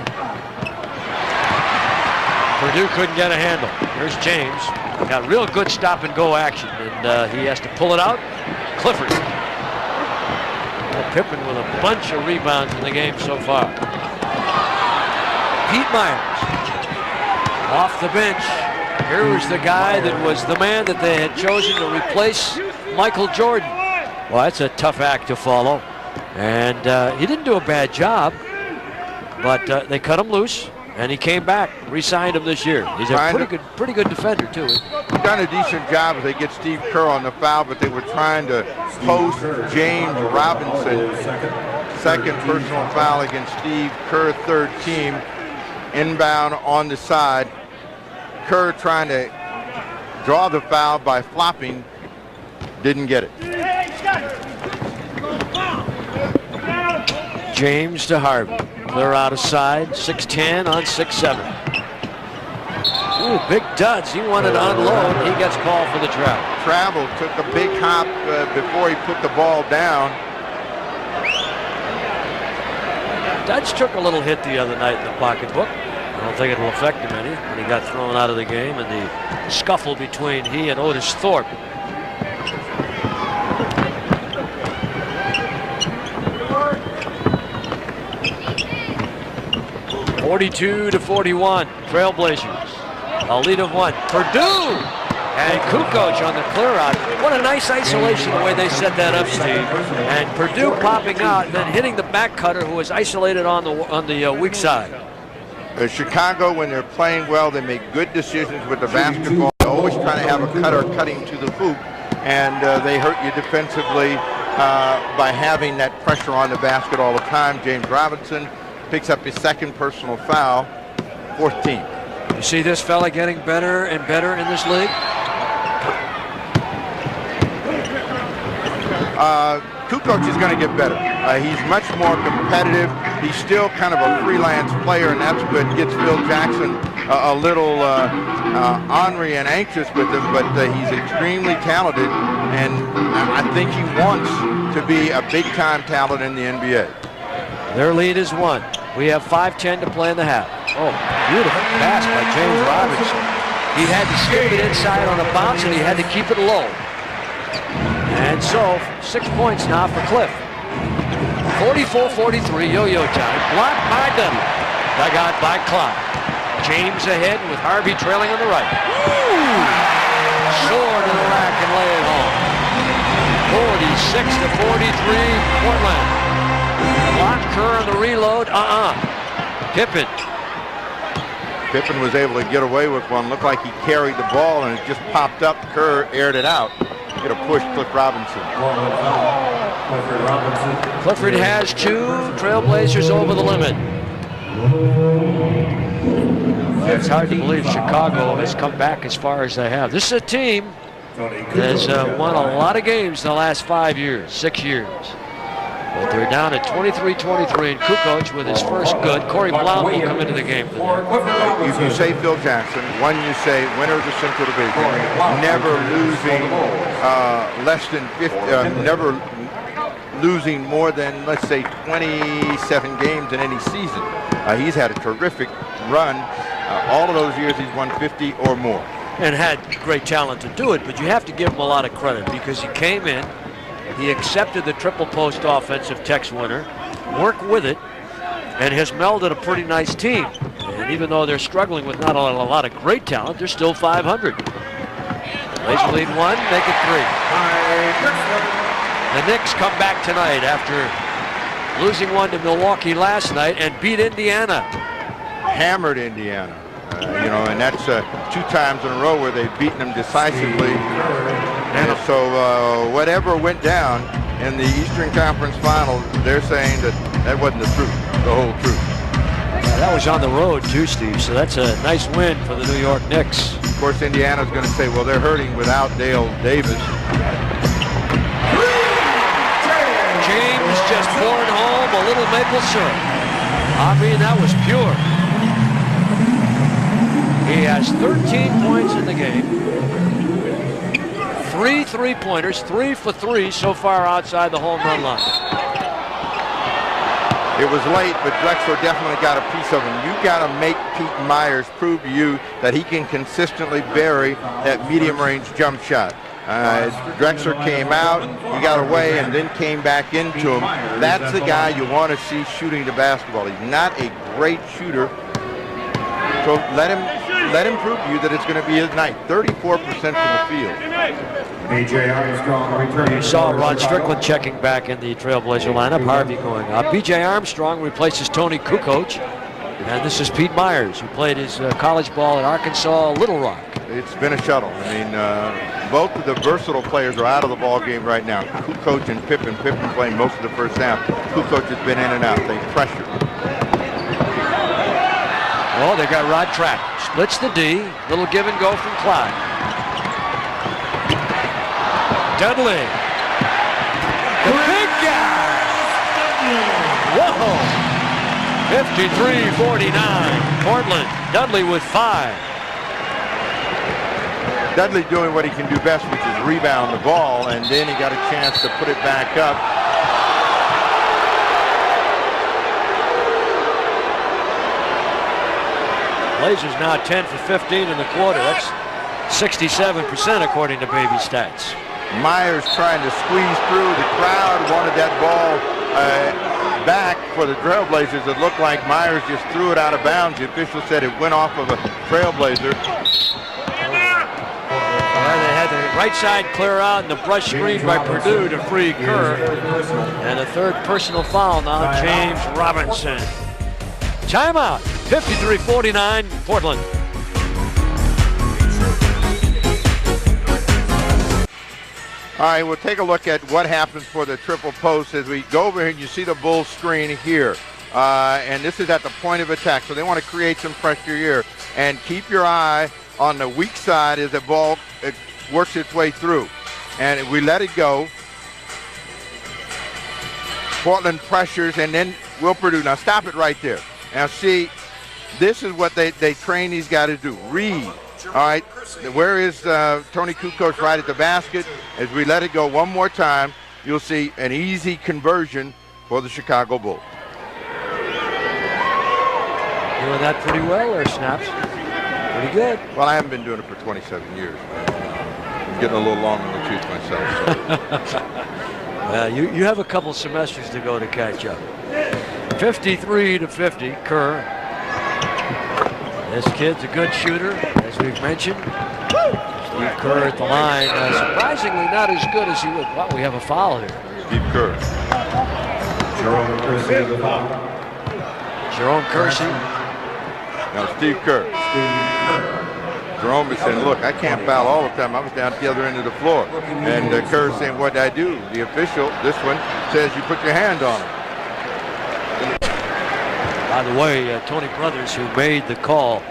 Purdue couldn't get a handle. Here's James. Got real good stop and go action, and he has to pull it out. Clifford. Pippen with a bunch of rebounds in the game so far. Pete Myers off the bench. Here was the guy that was the man that they had chosen to replace Michael Jordan. Well, that's a tough act to follow. And he didn't do a bad job, but they cut him loose, and he came back, re-signed him this year. He's a pretty good defender, too. Done a decent job as they get Steve Kerr on the foul, but they were trying to post James Robinson. 2nd personal foul against Steve Kerr, 3rd team. Inbound on the side. Kerr trying to draw the foul by flopping. Didn't get it. James to Harvey. Clear out of side. 6'10 on 6'7. Ooh, big duds. He wanted to unload. He gets called for the travel. Travel, took a big hop before he put the ball down. Duds took a little hit the other night in the pocketbook. I don't think it'll affect him any when he got thrown out of the game in the scuffle between he and Otis Thorpe. 42-41, Trailblazers. A lead of 1. Purdue! And Kukoc on the clear out. What a nice isolation the way they set that up, Steve. And Purdue popping out and then hitting the back cutter who was isolated on the weak side. Chicago, when they're playing well, they make good decisions with the basketball. They always try to have a cutter cutting to the hoop, and they hurt you defensively by having that pressure on the basket all the time. James Robinson picks up his second personal foul, 4th team. You see this fella getting better and better in this league? Kukoc is going to get better. He's much more competitive. He's still kind of a freelance player, and that's good. Gets Phil Jackson a little ornery and anxious with him, but he's extremely talented, and I think he wants to be a big-time talent in the NBA. Their lead is 1. We have 5:10 to play in the half. Oh, beautiful pass by James Robinson. He had to skip it inside on a bounce, and he had to keep it low. And so, 6 points now for Cliff. 44-43, yo-yo time. Blocked by Dudley. Dug out by Clyde. James ahead with Harvey trailing on the right. Woo! Soar to the rack and lay it home. 46-43, Portland. Block Kerr on the reload. Pippen was able to get away with one. Looked like he carried the ball and it just popped up. Kerr aired it out. Get a push, Cliff Robinson. Clifford has 2. Trailblazers over the limit. It's hard to believe Chicago has come back as far as they have. This is a team that has won a lot of games in the last 5 years, 6 years. But they're down at 23-23, and Kukoc with his first good. Corey Blount will come into the game for them. If you say Phil Jackson, one you say winner of the Central Division, never losing less than 50, never losing more than, let's say, 27 games in any season. He's had a terrific run. All of those years he's won 50 or more. And had great talent to do it, but you have to give him a lot of credit because he came in, he accepted the triple post offensive Tex winner, worked with it, and has melded a pretty nice team. And even though they're struggling with not a lot of great talent, they're still 500. Blazers lead 1, make it 3. The Knicks come back tonight after losing 1 to Milwaukee last night and beat Indiana. Hammered Indiana. And that's 2 times in a row where they've beaten them decisively. And so whatever went down in the Eastern Conference Finals, they're saying that wasn't the truth, the whole truth. Yeah, that was on the road too, Steve, so that's a nice win for the New York Knicks. Of course, Indiana's going to say, well, they're hurting without Dale Davis. James just pouring home a little maple syrup. I mean, that was pure. He has 13 points in the game. 3 3-pointers, 3 for 3 so far outside the home run line. It was late, but Drexler definitely got a piece of him. You got to make Pete Myers prove to you that he can consistently bury that medium-range jump shot. Drexler came out, he got away, and then came back into him. That's the guy you want to see shooting the basketball. He's not a great shooter, so let him prove to you that it's going to be his night. 34% from the field. B.J. Armstrong returning. You saw Rod Strickland checking back in the Trailblazer lineup. Harvey going up. B.J. Armstrong replaces Tony Kukoc. And this is Pete Myers, who played his college ball at Arkansas Little Rock. It's been a shuttle. I mean, both of the versatile players are out of the ball game right now. Kukoc and Pippen. Pippen playing most of the first half. Kukoc has been in and out. They pressure. Oh, they got Rod trapped. Splits the D. Little give and go from Clyde. Dudley. The big guy. Whoa. 53-49. Portland. Dudley with 5. Dudley doing what he can do best, which is rebound the ball, and then he got a chance to put it back up. Blazers now 10 for 15 in the quarter. That's 67% according to Baby Stats. Myers trying to squeeze through. The crowd wanted that ball back for the Trailblazers. It looked like Myers just threw it out of bounds. The official said it went off of a Trailblazer. Well, they had the right side clear out and the brush screen by Purdue to free Kerr. And a third personal foul now, James Robinson. Timeout, 53-49, Portland. All right, we'll take a look at what happens for the triple post as we go over here and you see the Bulls screen here. And this is at the point of attack, so they want to create some pressure here. And keep your eye on the weak side as the ball works its way through. And we let it go. Portland pressures, and then will Purdue. Now stop it right there. Now see, this is what they train these guys to do. Read. All right, where is Tony Kukoc right at the basket? As we let it go one more time, you'll see an easy conversion for the Chicago Bulls. Doing that pretty well there, Snaps. Pretty good. Well, I haven't been doing it for 27 years. I'm getting a little long in the tooth myself. So. Well, you have a couple semesters to go to catch up. 53-50, Kerr. This kid's a good shooter, as we've mentioned. Steve Kerr at the line. Surprisingly not as good as he would. Well, we have a foul here. Steve Kerr. Jerome Kersey, the foul. Jerome Kersey. Now Steve Kerr. Jerome is saying, look, I can't foul all the time. I was down at the other end of the floor. And Kerr saying, what did I do? The official, this one, says you put your hand on him. By the way, Tony Brothers, who made the call,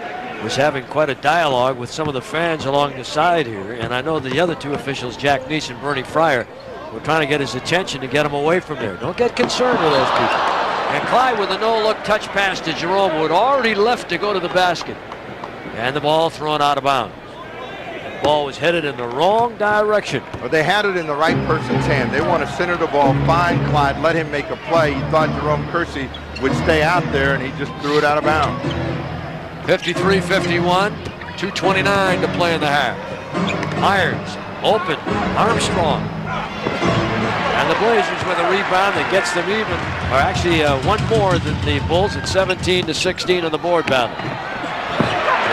was having quite a dialogue with some of the fans along the side here. And I know the other two officials, Jack Neese and Bernie Fryer, were trying to get his attention to get him away from there. Don't get concerned with those people. And Clyde with a no-look touch pass to Jerome, who had already left to go to the basket. And the ball thrown out of bounds. The ball was headed in the wrong direction. Well, they had it in the right person's hand. They want to center the ball, find Clyde, let him make a play. He thought Jerome Kersey would stay out there, and he just threw it out of bounds. 53-51, 2:29 to play in the half. Myers, open, Armstrong. And the Blazers with a rebound that gets them even, or actually one more than the Bulls at 17-16 on the board battle.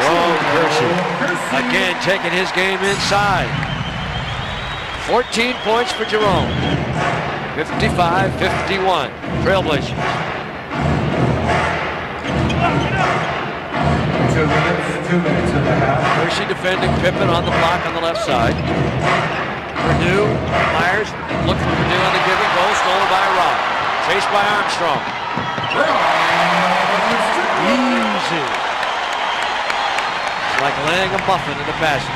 Jerome Kersey again taking his game inside. 14 points for Jerome. 55-51, Trailblazers. 2 minutes and a half. Kersey defending Pippen on the block on the left side. Purdue, Myers, look for Purdue on the give and go, stolen by Rob. Chased by Armstrong. Easy. It's like laying a muffin in the basket.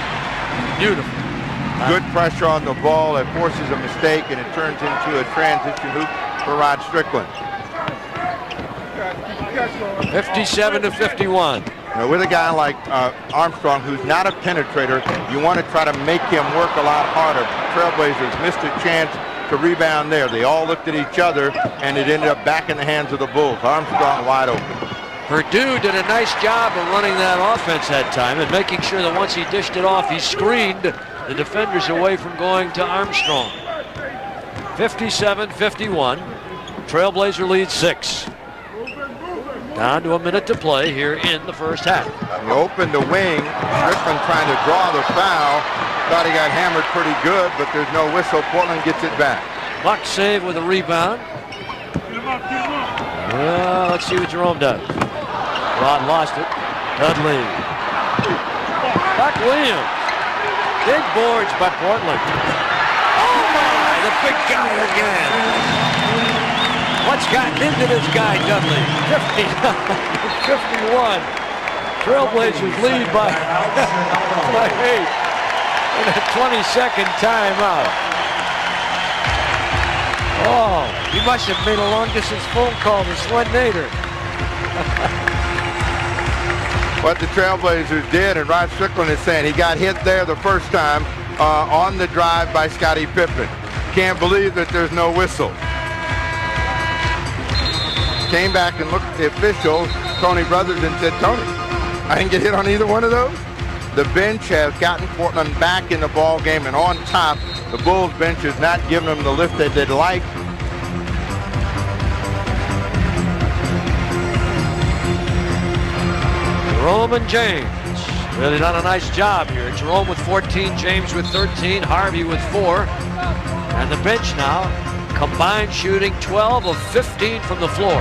Beautiful. Good pressure on the ball. It forces a mistake, and it turns into a transition hoop for Rod Strickland. 57-51. Now, with a guy like Armstrong, who's not a penetrator, you want to try to make him work a lot harder. Trailblazers missed a chance to rebound there. They all looked at each other, and it ended up back in the hands of the Bulls. Armstrong wide open. Purdue did a nice job of running that offense that time and making sure that once he dished it off, he screened the defenders away from going to Armstrong. 57-51. Trailblazer lead 6. Down to a minute to play here in the first half. He opened the wing. Strickland trying to draw the foul. Thought he got hammered pretty good, but there's no whistle. Portland gets it back. Buck save with a rebound. Well, let's see what Jerome does. Rod lost it. Dudley. Buck Williams. Big boards by Portland. Oh my, the big guy again. What's gotten into this guy, Dudley? 59-51. Trailblazers lead by 8 in a 20-second timeout. Oh, he must have made a long-distance phone call to Swen Nader. What the Trailblazers did, and Rod Strickland is saying he got hit there the first time on the drive by Scottie Pippen. Can't believe that there's no whistle. Came back and looked at the official, Tony Brothers, and said, Tony, I didn't get hit on either one of those. The bench has gotten Portland back in the ball game, and on top, the Bulls bench is not giving them the lift that they'd like. Sullivan James. Really done a nice job here. Jerome with 14, James with 13, Harvey with 4. And the bench now, combined shooting 12 of 15 from the floor.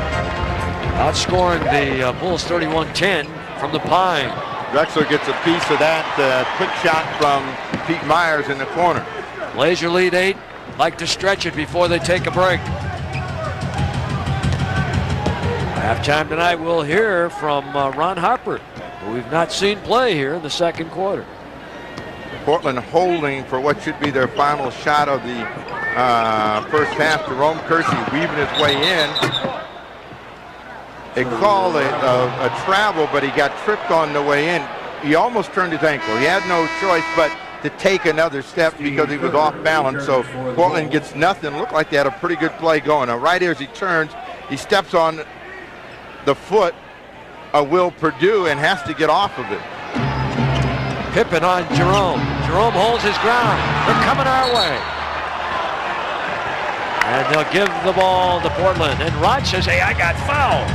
Outscoring the Bulls 31-10 from the Pine. Drexler gets a piece of that quick shot from Pete Myers in the corner. Blazer lead 8. Like to stretch it before they take a break. Halftime tonight, we'll hear from Ron Harper, who we've not seen play here in the second quarter. Portland holding for what should be their final shot of the first half. Jerome Kersey weaving his way in. They call it a travel, but he got tripped on the way in. He almost turned his ankle. He had no choice but to take another step because he was off balance. So Portland gets nothing. Looked like they had a pretty good play going. Now right here as he turns, he steps on the foot of Will Perdue and has to get off of it. Pippen on Jerome. Jerome holds his ground. They're coming our way. And they'll give the ball to Portland. And Rod says, hey, I got fouled.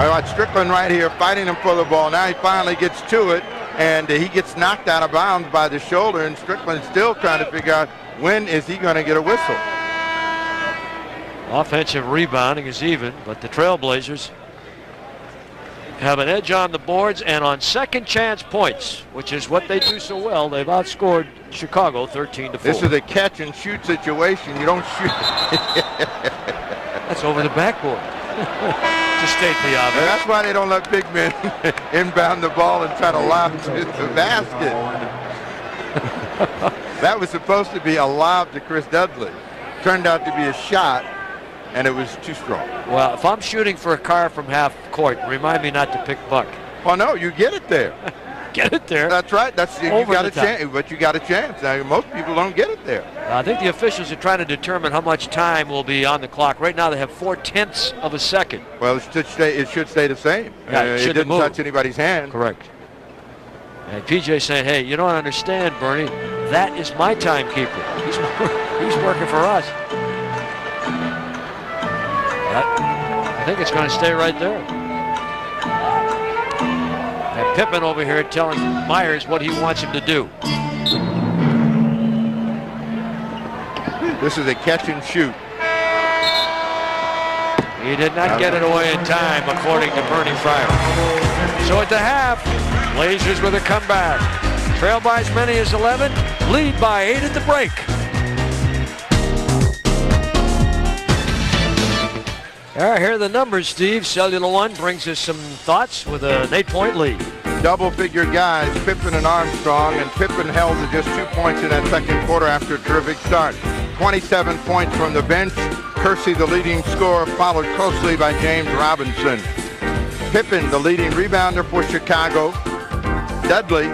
All right, Strickland right here fighting him for the ball. Now he finally gets to it, and he gets knocked out of bounds by the shoulder, and Strickland's still trying to figure out when is he going to get a whistle. Offensive rebounding is even, but the Trailblazers have an edge on the boards and on second chance points, which is what they do so well. They've outscored Chicago 13-4. This is a catch and shoot situation. You don't shoot. That's over the backboard. To state the obvious. That's why they don't let big men inbound the ball and try to lob to the basket. That was supposed to be a lob to Chris Dudley. Turned out to be a shot, and it was too strong. Well, if I'm shooting for a car from half court, remind me not to pick Buck. Well, no, you get it there. Get it there. That's right. That's you got a chance, but you got a chance. Now, most people don't get it there. I think the officials are trying to determine how much time will be on the clock. Right now, they have 0.4 of a second. Well, it should stay the same. Yeah, it didn't touch anybody's hand. Correct. And PJ saying, "Hey, you don't understand, Bernie. That is my timekeeper. He's working for us." I think it's going to stay right there. And Pippen over here telling Myers what he wants him to do. This is a catch and shoot. He did not get it away in time, according to Bernie Fryer. So at the half, Blazers with a comeback. Trail by as many as 11, lead by 8 at the break. All right, here are the numbers, Steve. Cellular One brings us some thoughts with an 8-point lead. Double-figure guys, Pippen and Armstrong, and Pippen held to just 2 points in that second quarter after a terrific start. 27 points from the bench. Kersey, the leading scorer, followed closely by James Robinson. Pippen, the leading rebounder for Chicago. Dudley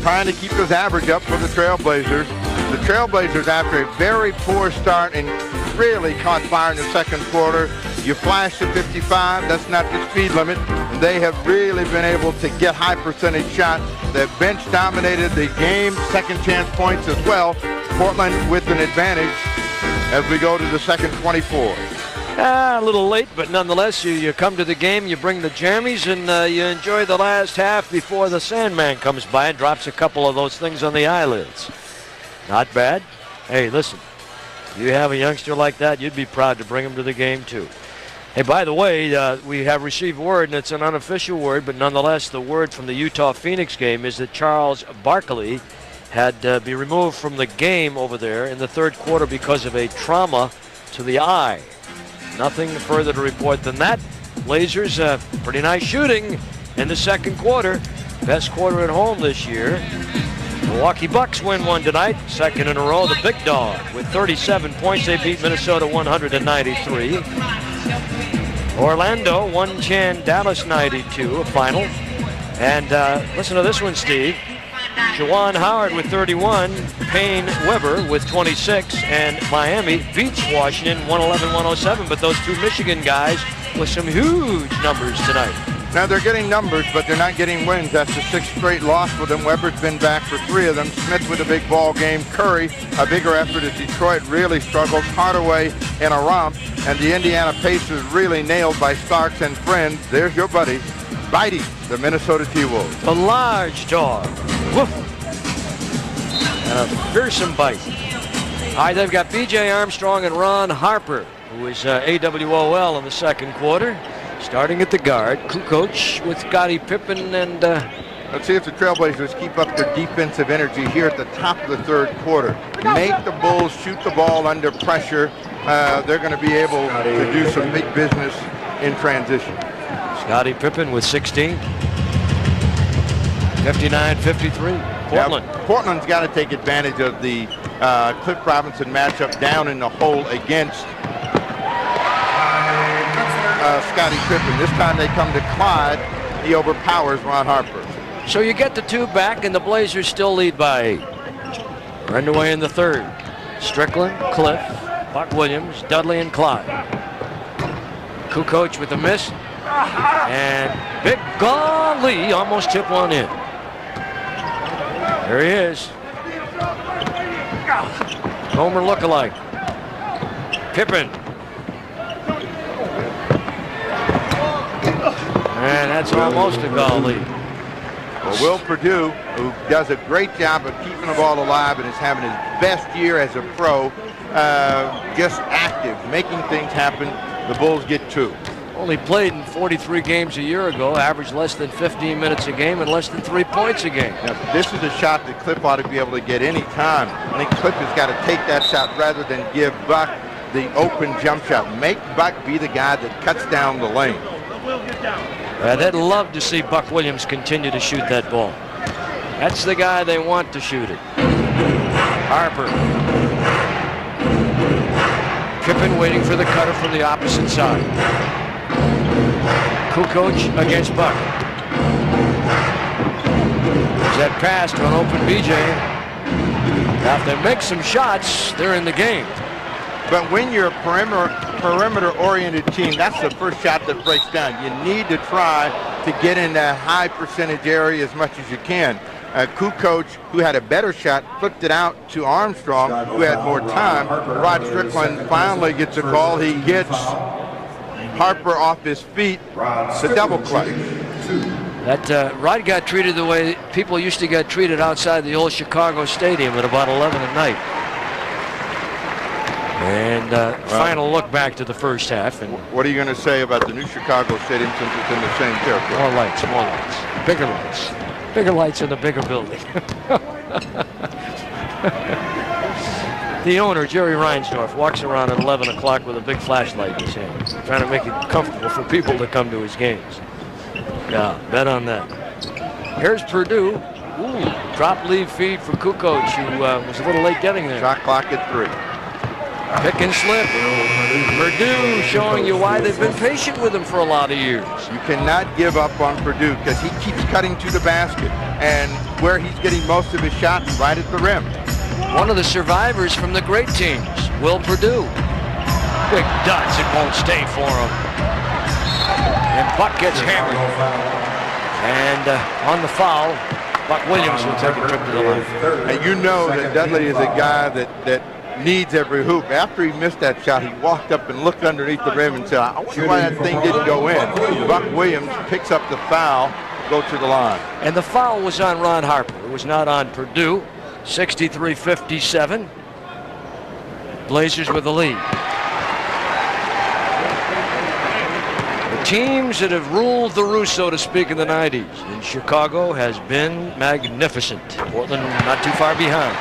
trying to keep his average up for the Trailblazers. The Trailblazers, after a very poor start and really caught fire in the second quarter. You flash to 55, that's not the speed limit. And they have really been able to get high percentage shots. The bench dominated the game, second chance points as well. Portland with an advantage as we go to the second 24. A little late, but nonetheless, you come to the game, you bring the jammies, and you enjoy the last half before the Sandman comes by and drops a couple of those things on the eyelids. Not bad. Hey, listen, you have a youngster like that, you'd be proud to bring him to the game, too. Hey, by the way, we have received word, and it's an unofficial word, but nonetheless, the word from the Utah-Phoenix game is that Charles Barkley had to be removed from the game over there in the third quarter because of a trauma to the eye. Nothing further to report than that. Blazers, pretty nice shooting in the second quarter. Best quarter at home this year. Milwaukee Bucks win one tonight, second in a row. The big dog with 37 points. They beat Minnesota 193. Orlando 110, Dallas 92, a final. And listen to this one, Steve. Juwan Howard with 31, Payne Weber with 26, and Miami beats Washington 111-107. But those two Michigan guys with some huge numbers tonight. Now they're getting numbers, but they're not getting wins. That's the 6th straight loss for them. Weber's been back for 3 of them. Smith with a big ball game. Curry, a bigger effort as Detroit really struggles. Hardaway in a romp. And the Indiana Pacers really nailed by Starks and friends. There's your buddy, Bitey, the Minnesota T-Wolves. A large dog. Woof. And a fearsome bite. All right, they've got B.J. Armstrong and Ron Harper, who is AWOL in the second quarter. Starting at the guard, Kukoc with Scottie Pippen and... Let's see if the Trailblazers keep up their defensive energy here at the top of the third quarter. Make the Bulls shoot the ball under pressure. They're going to be able to do some big business in transition. Scottie Pippen with 16. 59-53. Portland. Now, Portland's got to take advantage of the Cliff Robinson matchup down in the hole against Scottie Pippen. This time they come to Clyde. He overpowers Ron Harper. So you get the 2 back, and the Blazers still lead by 8. We're underway in the third. Strickland, Cliff, Buck Williams, Dudley, and Clyde. Kukoc with a miss. And big golly, almost tip one in. There he is. Homer lookalike. Pippen. And that's almost a goal lead. Well, Will Perdue, who does a great job of keeping the ball alive and is having his best year as a pro, just active, making things happen. The Bulls get 2. Only played in 43 games a year ago, averaged less than 15 minutes a game and less than 3 points a game. Now, this is a shot that Cliff ought to be able to get any time. I think Cliff has got to take that shot rather than give Buck the open jump shot. Make Buck be the guy that cuts down the lane. They'd love to see Buck Williams continue to shoot that ball. That's the guy they want to shoot it. Harper. Pippen waiting for the cutter from the opposite side. Kukoc against Buck. There's that pass to an open BJ. Now if they make some shots, they're in the game. But when you're a perimeter-oriented team, that's the first shot that breaks down. You need to try to get in that high percentage area as much as you can. Kukoc, who had a better shot, flipped it out to Armstrong, who had more time. Rod Strickland finally gets a call. He gets Harper off his feet. The double clutch. That Rod got treated the way people used to get treated outside the old Chicago Stadium at about 11 at night. And final look back to the first half. And what are you going to say about the new Chicago Stadium since it's in the same territory? More lights, bigger lights. Bigger lights in a bigger building. The owner, Jerry Reinsdorf, walks around at 11 o'clock with a big flashlight in his hand, trying to make it comfortable for people to come to his games. Yeah, bet on that. Here's Perdue. Ooh, drop lead feed for Kukoc, who was a little late getting there. Shot clock at 3. Pick and slip. Perdue showing you why they've been patient with him for a lot of years. You cannot give up on Perdue because he keeps cutting to the basket. And where he's getting most of his shots, right at the rim. One of the survivors from the great teams, Will Perdue. Big dots, it won't stay for him. And Buck gets hammered. And on the foul, Buck Williams will take a trip to the line. And you know that Dudley is a guy that needs every hoop. After he missed that shot, he walked up and looked underneath the rim and said, I wonder why that thing didn't go in. Buck Williams picks up the foul, go to the line. And the foul was on Ron Harper. It was not on Perdue. 63-57. Blazers with the lead. The teams that have ruled the roost, so to speak, in the 90s. In Chicago has been magnificent. Portland not too far behind.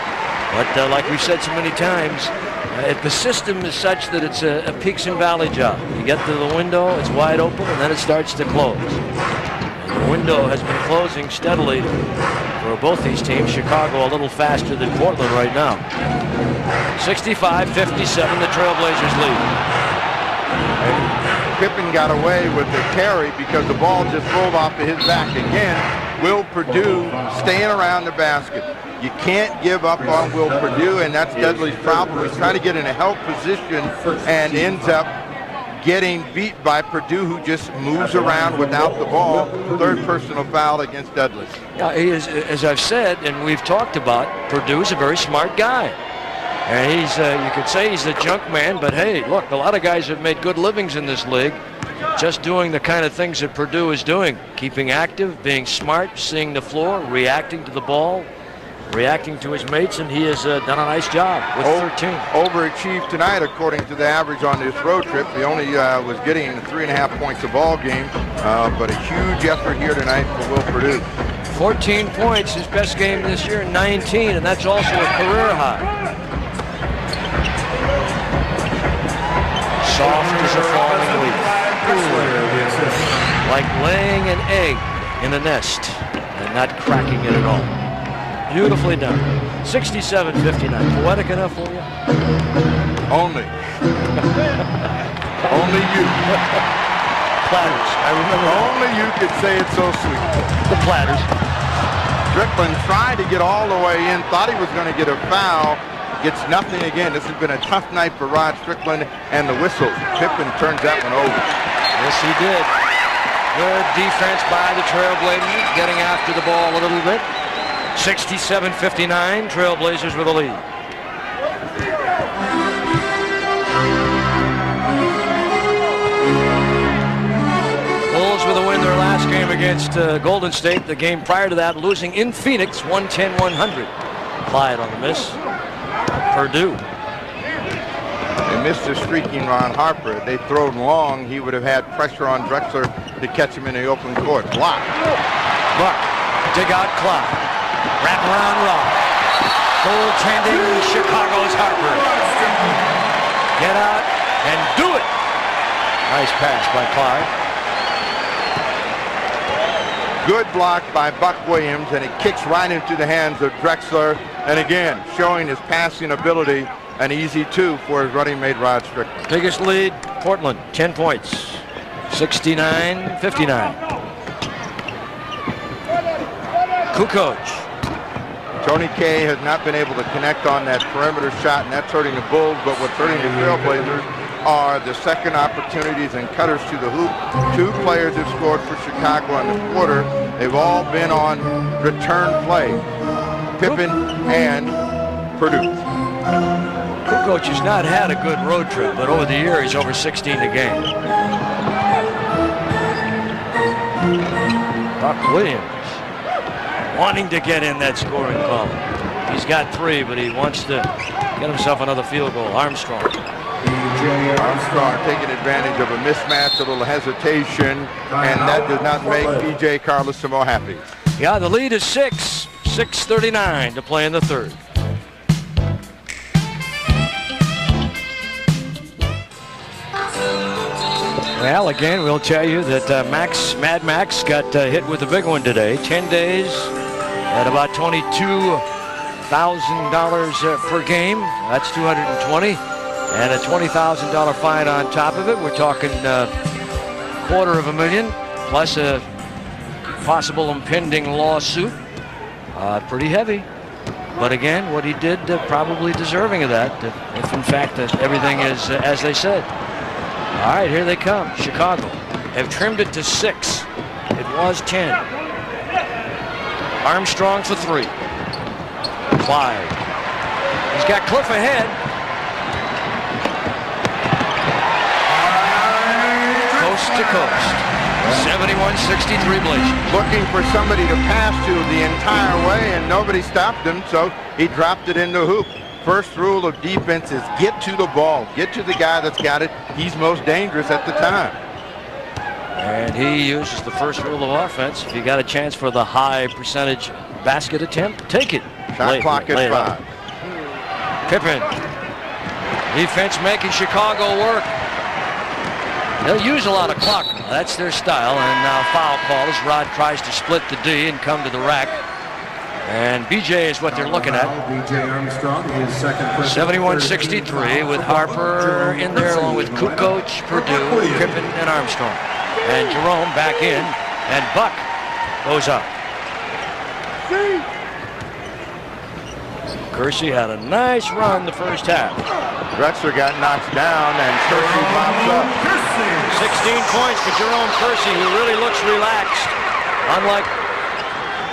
But like we've said so many times, the system is such that it's a peaks and valley job. You get to the window, it's wide open, and then it starts to close. And the window has been closing steadily for both these teams. Chicago a little faster than Portland right now. 65-57, the Trailblazers lead. And Pippen got away with the carry because the ball just rolled off of his back again. Will Perdue staying around the basket. You can't give up on Will Perdue, and that's Dudley's problem. He's trying to get in a help position and ends up getting beat by Purdue, who just moves around without the ball. Third personal foul against Douglas. Yeah, he is, as I've said, and we've talked about, Purdue is a very smart guy. And he's, you could say he's the junk man, but hey, look, a lot of guys have made good livings in this league just doing the kind of things that Purdue is doing. Keeping active, being smart, seeing the floor, reacting to the ball, reacting to his mates, and he has done a nice job with 13. Overachieved tonight according to the average on this road trip. He only was getting 3.5 points a ball game, but a huge effort here tonight for Will Purdue. 14 points, his best game this year, 19, and that's also a career high. Soft as a falling leaf. Like laying an egg in a nest and not cracking it at all. Beautifully done. 67-59. Poetic enough for you? Only. Only you. Platters. I remember that. Only you could say it so sweet. The platters. Strickland tried to get all the way in, thought he was going to get a foul. Gets nothing again. This has been a tough night for Rod Strickland and the whistle. Pippen turns that one over. Yes, he did. Good defense by the Trailblazers, getting after the ball a little bit. 67-59, Trailblazers with a lead. Bulls with a win their last game against Golden State. The game prior to that, losing in Phoenix, 110-100. Clyde on the miss. Purdue. They missed a streaking Ron Harper. If they thrown long, he would have had pressure on Drexler to catch him in the open court. Block. Buck. Dig out Clyde. Wrap around Rock. Goaltending Chicago's Harper. Get out and do it. Nice pass by Clyde. Good block by Buck Williams, and it kicks right into the hands of Drexler. And again, showing his passing ability, an easy 2 for his running mate Rod Strickland. Biggest lead, Portland, 10 points. 69-59. Kukoc. Tony Kay has not been able to connect on that perimeter shot, and that's hurting the Bulls. But what's hurting the Trailblazers are the second opportunities and cutters to the hoop. 2 players have scored for Chicago in the quarter. They've all been on return play. Pippen and Purdue. Kukoc has not had a good road trip, but over the year he's over 16 a game. Buck Williams wanting to get in that scoring column. He's got 3, but he wants to get himself another field goal. Armstrong. Armstrong taking advantage of a mismatch, a little hesitation, and that does not make P.J. Carlesimo happy. Yeah, the lead is 6. 6:39 to play in the third. Well, again, we'll tell you that Mad Max got hit with a big one today. 10 days at about $22,000 per game. That's $220, and a $20,000 fine on top of it. We're talking $250,000 plus a possible impending lawsuit. Pretty heavy, but again, what he did probably deserving of that, if in fact everything is as they said. All right, here they come. Chicago have trimmed it to 6. It was 10. Armstrong for 3. Clyde. He's got Cliff ahead. Coast to coast. 71-63 Blazers. Looking for somebody to pass to the entire way, and nobody stopped him, so he dropped it in the hoop. First rule of defense is get to the ball. Get to the guy that's got it. He's most dangerous at the time. And he uses the first rule of offense. If you got a chance for the high percentage basket attempt, take it. Shot clock at 5. Pippen. Defense making Chicago work. They'll use a lot of clock. That's their style. And now foul call as Rod tries to split the D and come to the rack. And BJ is what they're looking at. 71-63 with Harper in there along with Kukoc, Purdue, Pippen, and Armstrong. And Jerome back in, and Buck goes up. Kersey had a nice run the first half. Drexler got knocked down, and Kersey pops up. 16 points for Jerome Kersey, who really looks relaxed, unlike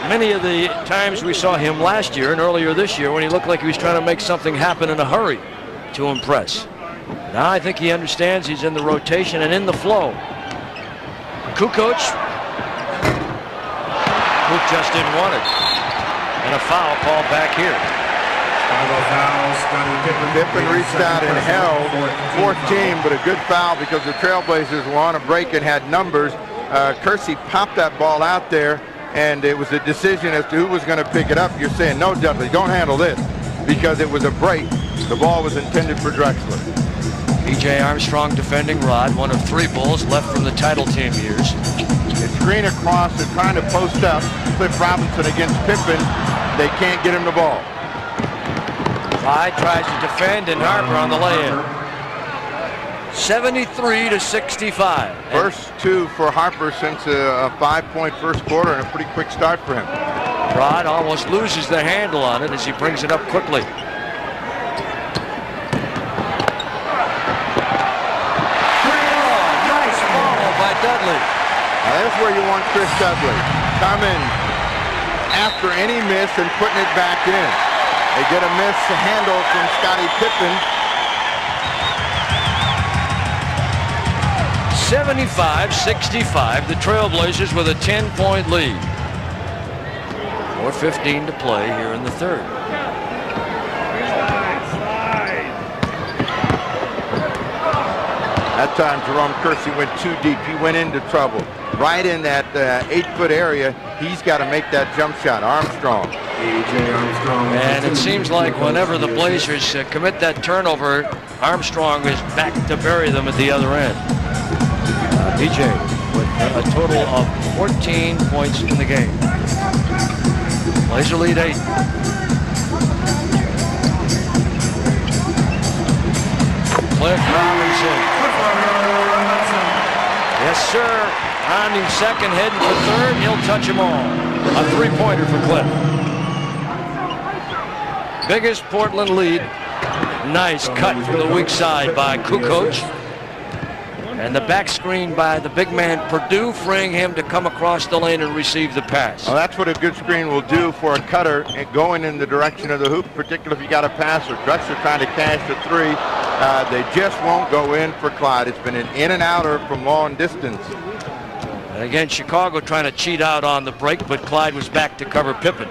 many of the times we saw him last year and earlier this year when he looked like he was trying to make something happen in a hurry to impress. Now I think he understands he's in the rotation and in the flow. Kukoc, who just didn't want it. And a foul called back here. Pippen reached out and held 14, but a good foul because the Trailblazers were on a break and had numbers. Kersey popped that ball out there, and it was a decision as to who was going to pick it up. You're saying, no, Dudley, don't handle this, because it was a break. The ball was intended for Drexler. P.J. Armstrong defending Rod, one of 3 Bulls left from the title team years. It's screen across, they're trying to post up. Cliff Robinson against Pippen. They can't get him the ball. Clyde tries to defend, and Harper on the lay-in. 73-65. First 2 for Harper since a 5-point first quarter, and a pretty quick start for him. Rod almost loses the handle on it as he brings it up quickly. Nice ball by Dudley. Now that's where you want Chris Dudley. Coming after any miss and putting it back in. They get a miss handle from Scottie Pippen. 75-65. The Trailblazers with a 10-point lead. 4:15 to play here in the third. That time Jerome Kersey went too deep. He went into trouble. Right in that 8-foot area, he's got to make that jump shot. Armstrong. And it seems like whenever the Blazers commit that turnover, Armstrong is back to bury them at the other end. PJ with a total of 14 points in the game. Blazer lead 8. Cliff Robinson. Yes, sir. On second, heading for third. He'll touch them all. A 3-pointer for Cliff. Biggest Portland lead. Nice cut from the weak side by Kukoc. And the back screen by the big man Purdue, freeing him to come across the lane and receive the pass. Well, that's what a good screen will do for a cutter going in the direction of the hoop, particularly if you got a passer. Drexler trying to cash the 3. They just won't go in for Clyde. It's been an in and outer from long distance. And again, Chicago trying to cheat out on the break, but Clyde was back to cover Pippen.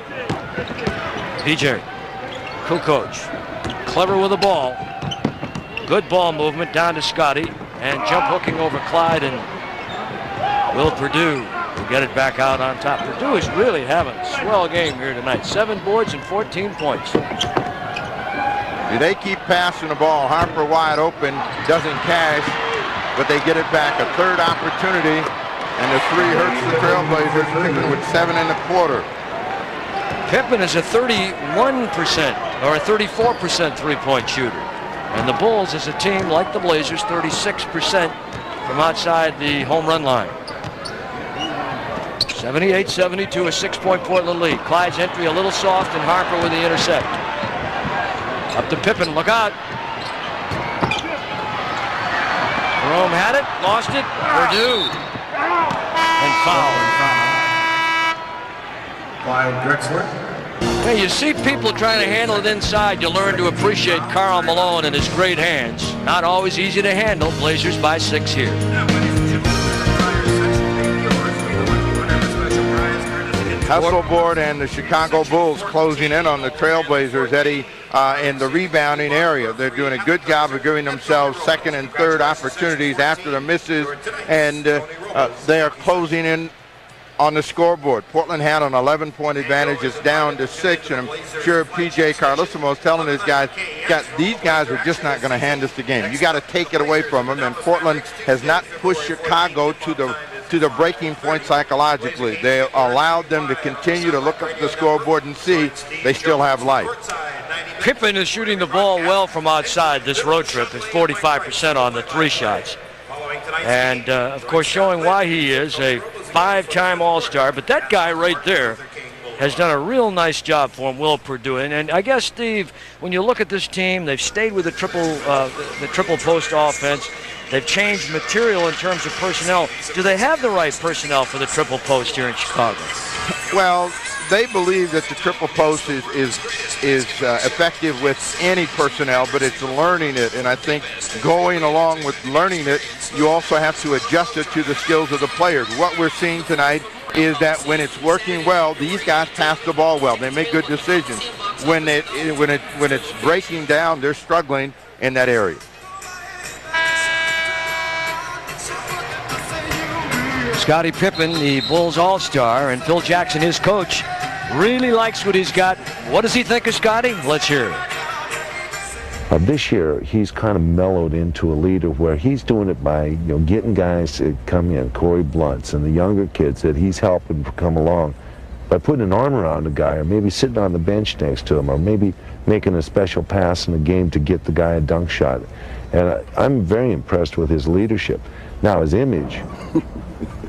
PJ Kukoc, clever with the ball. Good ball movement down to Scotty, and jump hooking over Clyde, and Will Purdue will get it back out on top. Purdue is really having a swell game here tonight. 7 boards and 14 points. They keep passing the ball. Harper wide open, doesn't cash, but they get it back. A third opportunity, and the 3 hurts the Trailblazers. Pippen with 7 1/4. Pippen is a 31% or a 34% 3-point shooter. And the Bulls as a team, like the Blazers, 36% from outside the home run line. 78-72, a 6-point Portland lead. Clyde's entry a little soft, and Harper with the intercept. Up to Pippen, look out. Jerome had it, lost it, Purdue. And foul. Kyle Drexler. Hey, you see people trying to handle it inside, you learn to appreciate Karl Malone and his great hands. Not always easy to handle. Blazers by 6 here. Hustle board and the Chicago Bulls closing in on the Trailblazers, Eddie, in the rebounding area. They're doing a good job of giving themselves second and third opportunities after the misses, and they are closing in on the scoreboard. Portland had an 11-point advantage. It's down to 6, and I'm sure P.J. Carlissimo is telling his guys, these guys are just not going to hand us the game. You got to take it away from them, and Portland has not pushed Chicago to the breaking point psychologically. They allowed them to continue to look up the scoreboard and see they still have life. Pippen is shooting the ball well from outside this road trip. It's 45% on the 3 shots. And, of course, showing why he is a 5-time All-Star. But that guy right there has done a real nice job for him, Will Purdue. And I guess, Steve, when you look at this team, they've stayed with the triple post offense. They've changed material in terms of personnel. Do they have the right personnel for the triple post here in Chicago? Well, they believe that the triple post is effective with any personnel, but it's learning it. And I think going along with learning it, you also have to adjust it to the skills of the players. What we're seeing tonight is that when it's working well, these guys pass the ball well. They make good decisions. When it's breaking down, they're struggling in that area. Scottie Pippen, the Bulls All-Star, and Phil Jackson, his coach, really likes what he's got. What does he think of Scottie? Let's hear it. This year, he's kind of mellowed into a leader where he's doing it by, getting guys to come in, Corey Blunts and the younger kids that he's helping come along by putting an arm around a guy, or maybe sitting on the bench next to him, or maybe making a special pass in the game to get the guy a dunk shot. And I'm very impressed with his leadership. Now, his image.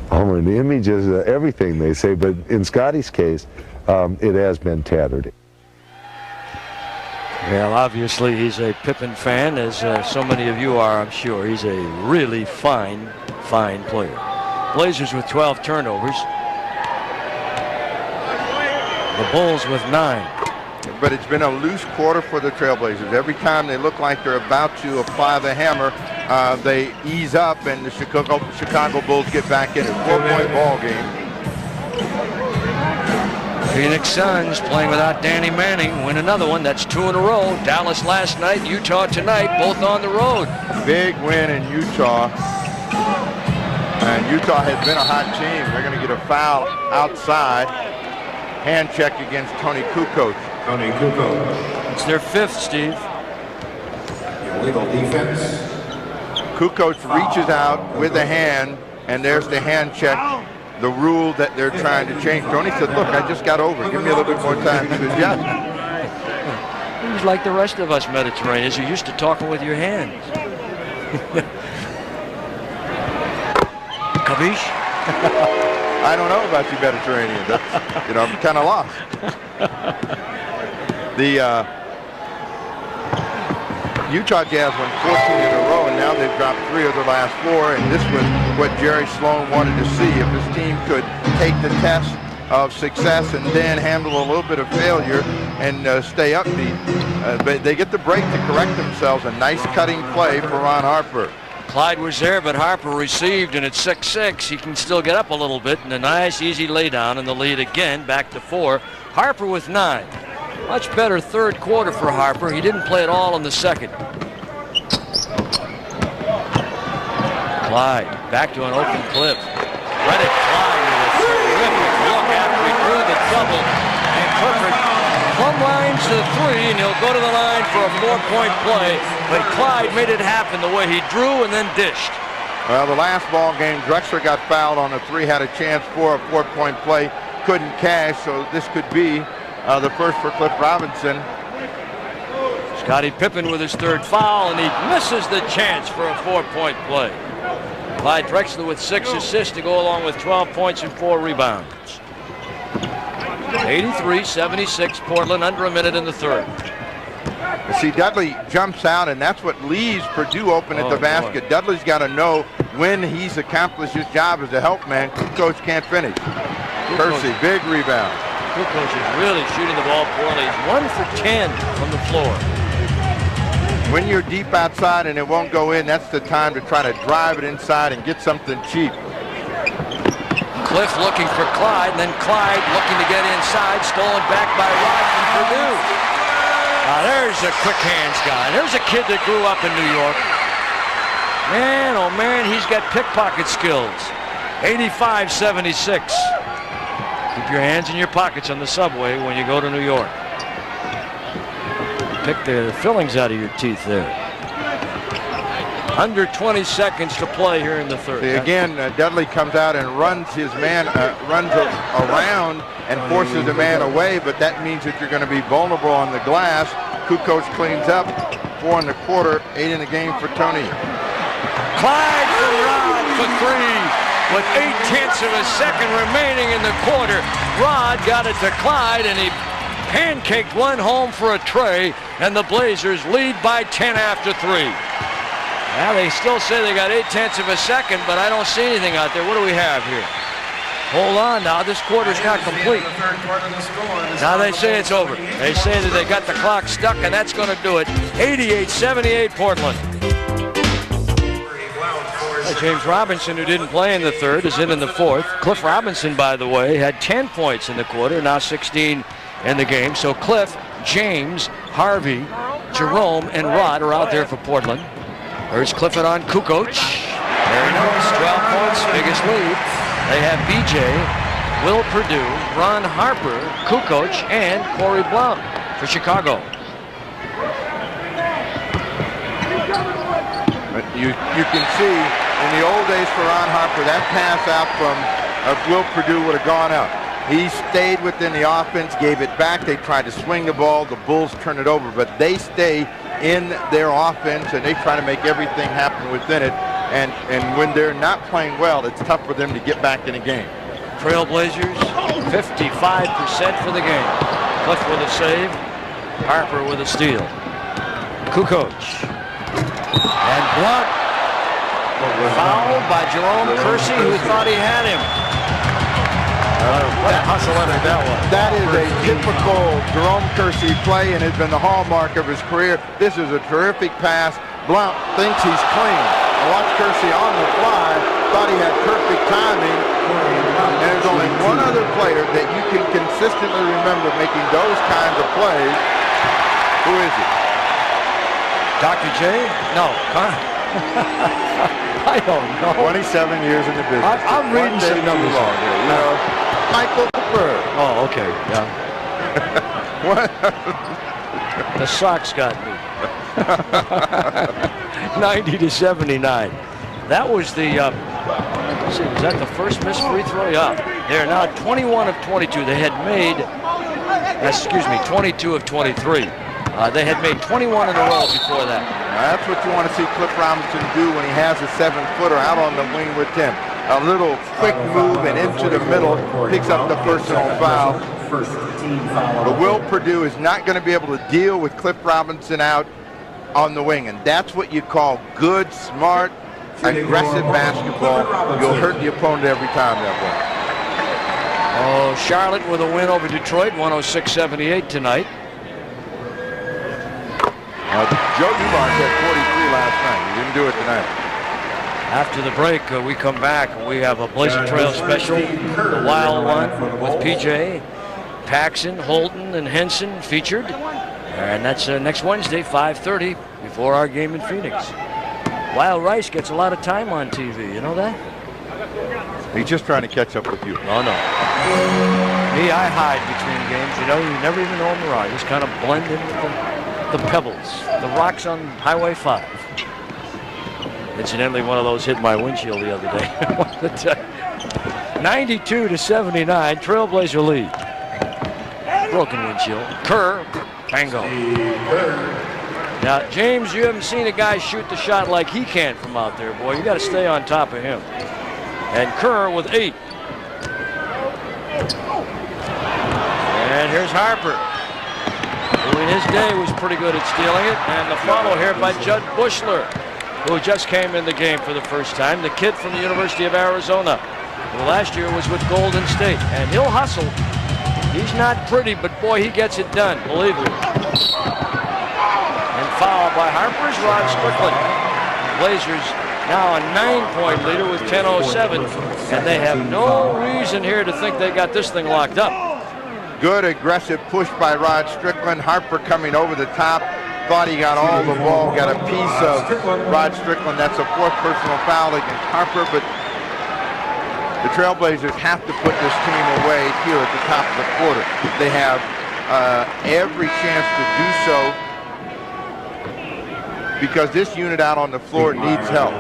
The image is everything, they say, but in Scottie's case, it has been tattered. Well, obviously, he's a Pippen fan, as so many of you are, I'm sure. He's a really fine player. Blazers with 12 turnovers. The Bulls with 9. But it's been a loose quarter for the Trailblazers. Every time they look like they're about to apply the hammer, they ease up, and the Chicago Bulls get back in a 4-point ball game. Phoenix Suns playing without Danny Manning win another one. That's 2 in a row. Dallas last night, Utah tonight, both on the road. Big win in Utah. And Utah has been a hot team. They're going to get a foul outside. Hand check against Tony Kukoc. Tony Kukoc. It's their 5th, Steve. Illegal defense. Kukoc reaches out with a hand, and there's the hand check, the rule that they're trying to change. Tony said, look, I just got over. Give me a little bit more time to adjust. He's like the rest of us Mediterraneans. You're used to talking with your hands. Kavish? I don't know about you Mediterraneans. That's, I'm kind of lost. The Utah Jazz won 14 in a row, and now they've dropped 3 of the last 4, and this was what Jerry Sloan wanted to see. If this team could take the test of success and then handle a little bit of failure and stay upbeat. But they get the break to correct themselves. A nice cutting play for Ron Harper. Clyde was there, but Harper received, and it's 6-6. He can still get up a little bit, and a nice, easy laydown in the lead again, back to 4. Harper with 9. Much better third quarter for Harper. He didn't play at all in the second. Clyde back to an open Cliff. Credit Clyde with a terrific look after he drew the double. And Clifford plumb lines to 3, and he'll go to the line for a 4-point play. But Clyde made it happen the way he drew and then dished. Well, the last ball game, Drexler got fouled on a 3, had a chance for a 4-point play, couldn't cash, so this could be the first for Cliff Robinson. Scottie Pippen with his 3rd foul, and he misses the chance for a 4-point play. Clyde Drexler with 6 assists to go along with 12 points and 4 rebounds. 83-76, Portland under a minute in the 3rd. See, Dudley jumps out, and that's what leaves Purdue open at the basket. Boy. Dudley's got to know when he's accomplished his job as a help man. Coach can't finish. Kersey, big rebound. Kukoc is really shooting the ball poorly. He's 1 for 10 from the floor. When you're deep outside and it won't go in, that's the time to try to drive it inside and get something cheap. Cliff looking for Clyde, and then Clyde looking to get inside, stolen back by Rod from Purdue. There's a quick hands guy. There's a kid that grew up in New York. Man, oh man, he's got pickpocket skills. 85-76. Keep your hands in your pockets on the subway when you go to New York. Pick the fillings out of your teeth there. Under 20 seconds to play here in the 3rd. See, again, Dudley comes out and runs his man, runs around and forces the man away, but that means that you're going to be vulnerable on the glass. Kukoc cleans up. 4 in the quarter, 8 in the game for Tony. Clyde for Rod for 3. With 0.8 of a second remaining in the quarter, Rod got it to Clyde, and he pancaked one home for a tray, and the Blazers lead by 10 after 3. Now they still say they got 0.8 of a second, but I don't see anything out there. What do we have here? Hold on now, this quarter's not complete. Now they say it's over. They say that they got the clock stuck, and that's going to do it. 88-78 Portland. James Robinson, who didn't play in the third, is in the fourth. Cliff Robinson, by the way, had 10 points in the quarter, now 16 in the game. So Cliff, James, Harvey, Jerome, and Rod are out there for Portland. There's Clifford on Kukoc. There he goes, 12 points, biggest lead. They have BJ, Will Perdue, Ron Harper, Kukoc, and Corey Blount for Chicago. But you can see in the old days for Ron Harper, that pass out from Will Perdue would have gone out. He stayed within the offense, gave it back. They tried to swing the ball. The Bulls turn it over, but they stay in their offense, and they try to make everything happen within it. And when they're not playing well, it's tough for them to get back in the game. Trailblazers, 55% for the game. Cliff with a save, Harper with a steal. Kukoc. And Blount fouled by Jerome Kersey, who thought he had him. What a hustle under that one. That is a typical Jerome Kersey play, and has been the hallmark of his career. This is a terrific pass. Blount thinks he's clean. Watch Kersey on the fly, thought he had perfect timing, and there's only one other player that you can consistently remember making those kinds of plays. Who is he? Dr. J? No. I don't know. 27 years in the business. I'm reading some numbers. You know, Michael Bird. Oh, okay. Yeah. What? The Sox got me. 90-79. That was the, let's see, was that the first missed free throw? Yeah. They're now 21 of 22. They had made, 22 of 23. They had made 21 in a row before that. Now that's what you want to see Cliff Robinson do when he has a 7-footer out on the wing with him. A little quick move and into the middle, picks up the personal foul. But Will Perdue is not going to be able to deal with Cliff Robinson out on the wing, and that's what you call good, smart, aggressive basketball. You'll hurt the opponent every time that way. Oh, Charlotte with a win over Detroit, 106-78 tonight. Joe Dumars had 43 last night. He didn't do it tonight. After the break, we come back and we have a Blazer Trail special, the Wild One with PJ, Paxson, Holton, and Henson featured. And that's next Wednesday, 5:30, before our game in Phoenix. Wild Rice gets a lot of time on TV. You know that? He's just trying to catch up with you. Oh, no. Me, I hide between games. You know, you never even know I'm around. Just kind of blend in with the pebbles, the rocks on Highway 5. Incidentally, one of those hit my windshield the other day. 92-79, Trailblazer lead. Broken windshield. Kerr, Pango. Now, James, you haven't seen a guy shoot the shot like he can from out there, boy. You got to stay on top of him. And Kerr with 8. And here's Harper, who in his day was pretty good at stealing it. And the follow here by Judd Bushler, who just came in the game for the first time. The kid from the University of Arizona, who last year was with Golden State. And he'll hustle. He's not pretty, but boy, he gets it done, believe me. And foul by Harper's Rod Strickland. Blazers now a 9-point leader with 10:07, and they have no reason here to think they got this thing locked up. Good aggressive push by Rod Strickland. Harper coming over the top. Thought he got all the ball, got a piece of Rod Strickland. That's a 4th personal foul against Harper, but the Trailblazers have to put this team away here at the top of the quarter. They have every chance to do so because this unit out on the floor needs help.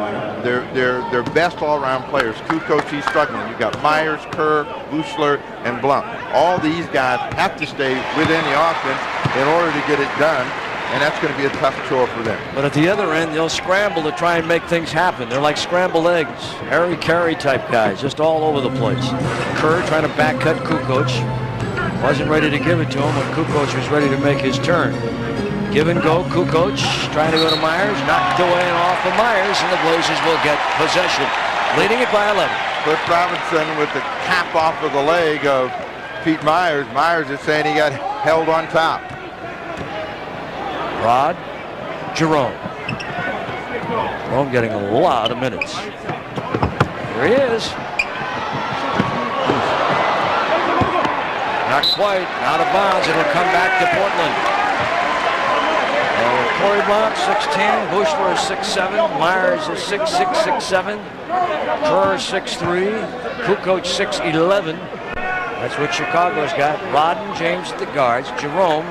They're best all-around players. Kukoc, he's struggling. You've got Myers, Kerr, Bushler, and Blount. All these guys have to stay within the offense in order to get it done, and that's going to be a tough chore for them. But at the other end, they'll scramble to try and make things happen. They're like scrambled eggs. Harry Carey type guys, just all over the place. Kerr trying to backcut Kukoc. Wasn't ready to give it to him when Kukoc was ready to make his turn. Give and go, Kukoc trying to go to Myers, knocked away and off of Myers, and the Blazers will get possession, leading it by 11. Cliff Robinson with the tap off of the leg of Pete Myers. Myers is saying he got held on top. Rod, Jerome. Jerome getting a lot of minutes. Here he is. Not quite, out of bounds. It'll come back to Portland. Corey Blount, 6'10", Bushler is 6'7", Myers is 6'6", 6'7", Kerr 6'3", Kukoc 6'11". That's what Chicago's got. Rod and James at the guards, Jerome,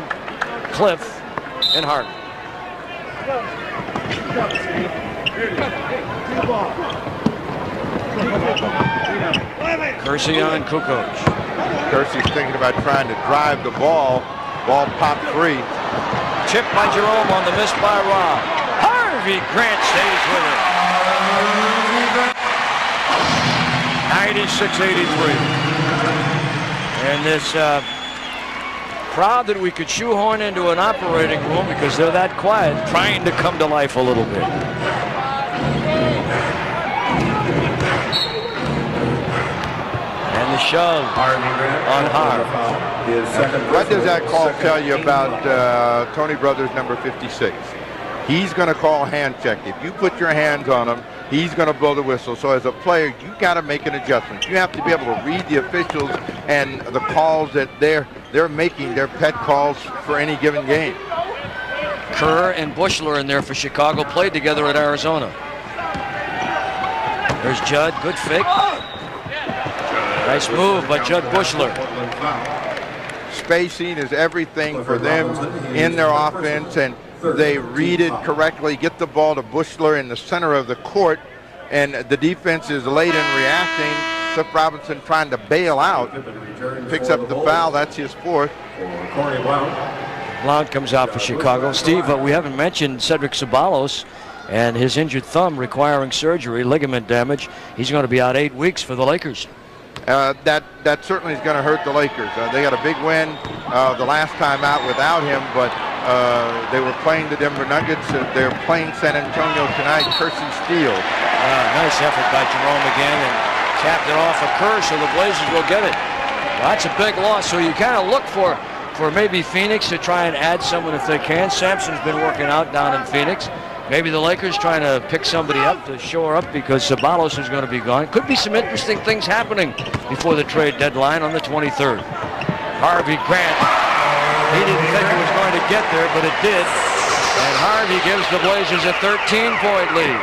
Cliff, and Harden. Kersey on Kukoc. Kersey's thinking about trying to drive the ball. Ball popped free. Chip by Jerome on the miss by Rod. Harvey Grant stays with it. 96-83. And this crowd that we could shoehorn into an operating room because they're that quiet, trying to come to life a little bit. And the shove on Harv. What does that call tell you about Tony Brothers number 56? He's going to call hand check. If you put your hands on him, he's going to blow the whistle. So as a player, you got to make an adjustment. You have to be able to read the officials and the calls that they're making, their pet calls for any given game. Kerr and Bushler in there for Chicago, played together at Arizona. There's Judd, good fake. Nice move by Judd Bushler. Spacing is everything for them in their offense, and they read it correctly, get the ball to Bushler in the center of the court, and the defense is late in reacting. Cliff Robinson trying to bail out, picks up the foul. That's his fourth. Blount comes out for Chicago. Steve, we haven't mentioned Cedric Ceballos and his injured thumb requiring surgery, ligament damage. He's going to be out 8 weeks for the Lakers. That certainly is going to hurt the Lakers. They got a big win the last time out without him, but they were playing the Denver Nuggets. They're playing San Antonio tonight. Kersey steals. Nice effort by Jerome again, and capped it off of Kerr, so the Blazers will get it. Well, that's a big loss, so you kind of look for maybe Phoenix to try and add someone if they can. Sampson's been working out down in Phoenix. Maybe the Lakers trying to pick somebody up to shore up because Ceballos is going to be gone. Could be some interesting things happening before the trade deadline on the 23rd. Harvey Grant, he didn't think it was going to get there, but it did. And Harvey gives the Blazers a 13-point lead.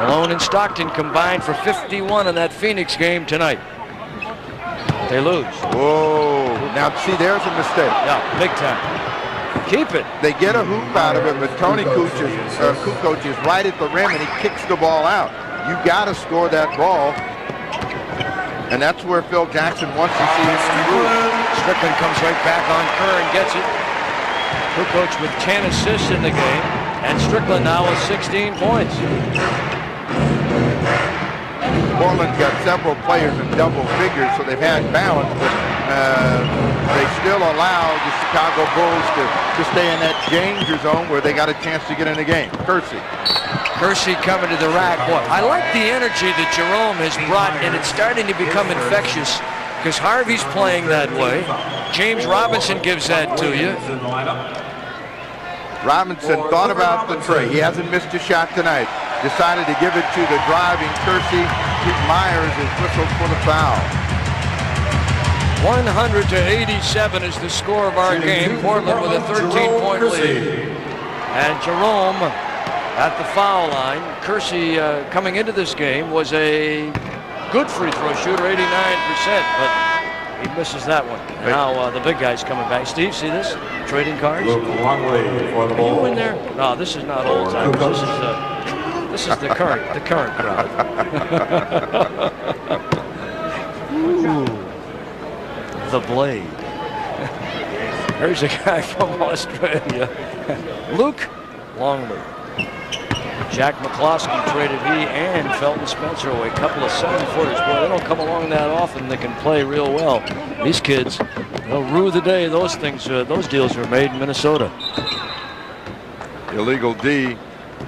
Malone and Stockton combined for 51 in that Phoenix game tonight. They lose. Whoa. Now, see, there's a mistake. Yeah, big time. Keep it. They get a hoop out of it, but Tony Kukoc is right at the rim, and he kicks the ball out. You got to score that ball, and that's where Phil Jackson wants to see him move. Strickland comes right back on Kerr and gets it. Kukoc with 10 assists in the game, and Strickland now with 16 points. Portland's got several players in double figures, so they've had balance, but they still allow the Chicago Bulls to stay in that danger zone where they got a chance to get in the game. Kersey coming to the rack. Boy, I like the energy that Jerome has brought, and it's starting to become infectious because Harvey's playing that way. James Robinson gives that to you. Robinson thought about the trade. He hasn't missed a shot tonight. Decided to give it to the driving Kersey. Pete Myers is whistled for the foul. 100-87 is the score of our game. Portland with a 13-point lead. And Jerome at the foul line. Kersey coming into this game was a good free throw shooter, 89%, but he misses that one. Now the big guy's coming back. Steve, see this? Trading cards. Are you in there? No, this is not old timers. This is the current crowd. Ooh, the Blade. There's a guy from Australia, Luke Longley. Jack McCloskey traded he and Felton Spencer away. A couple of 7-footers. Boy, they don't come along that often. They can play real well. These kids They'll rue the day those deals were made in Minnesota. Illegal D.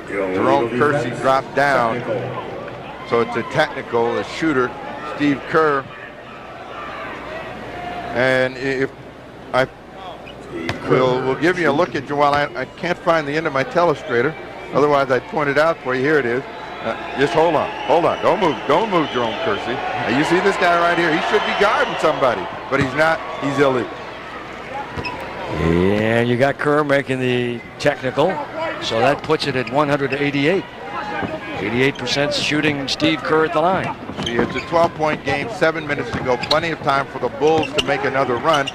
Jerome Kersey dropped down. So it's a technical, the shooter, Steve Kerr. And if we'll give you a look at you while I can't find the end of my telestrator. Otherwise, I'd point it out for you. Here it is. Just hold on. Don't move, Jerome Kersey. Now, you see this guy right here? He should be guarding somebody, but he's not. He's illegal. And you got Kerr making the technical, so that puts it at 188. 88% shooting Steve Kerr at the line. See, it's a 12-point game, 7 minutes to go. Plenty of time for the Bulls to make another run.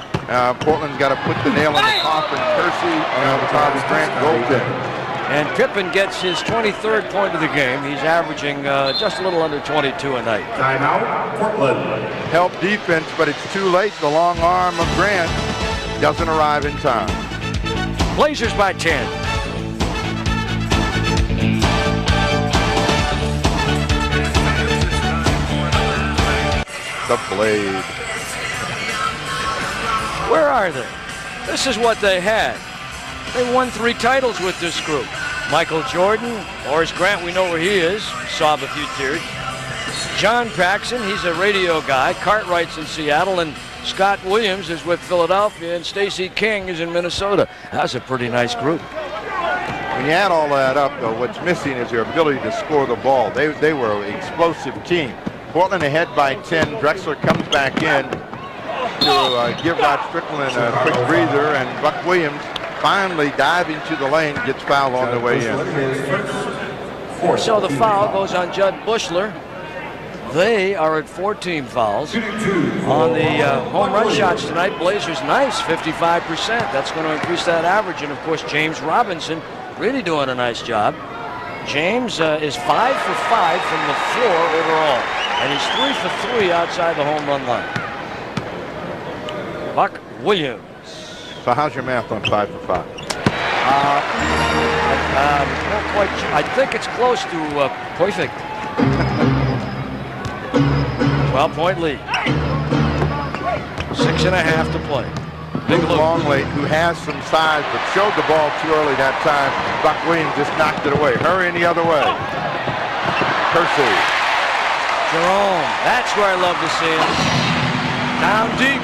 Portland's got to put the nail in the coffin. Kersey, the Bobby Grant goaltender. And Pippen gets his 23rd point of the game. He's averaging just a little under 22 a night. Timeout, Portland. Help defense, but it's too late. The long arm of Grant doesn't arrive in time. Blazers by 10. The Blade. Where are they? This is what they had. They won 3 titles with this group. Michael Jordan, Horace Grant, we know where he is. Saw a few tears. John Paxson, he's a radio guy. Cartwright's in Seattle, and Scott Williams is with Philadelphia, and Stacey King is in Minnesota. That's a pretty nice group. When you add all that up, though, what's missing is their ability to score the ball. They were an explosive team. Portland ahead by 10. Drexler comes back in to give Rod Strickland a quick breather, and Buck Williams finally diving to the lane, gets fouled on the way in. So the foul goes on Judd Bushler. They are at 14 fouls. On the home run shots tonight, Blazers nice, 55%. That's going to increase that average. And of course, James Robinson really doing a nice job. James is 5 for 5 from the floor overall. And he's 3 for 3 outside the home run line. Buck Williams. So how's your math on 5 for 5? Not quite. I think it's close to perfect. 12-point lead. 6.5 to play. Big Longley, who has some size but showed the ball too early that time. Buck Williams just knocked it away. Hurrying the other way. Kersey. Jerome. That's where I love to see him. Down deep.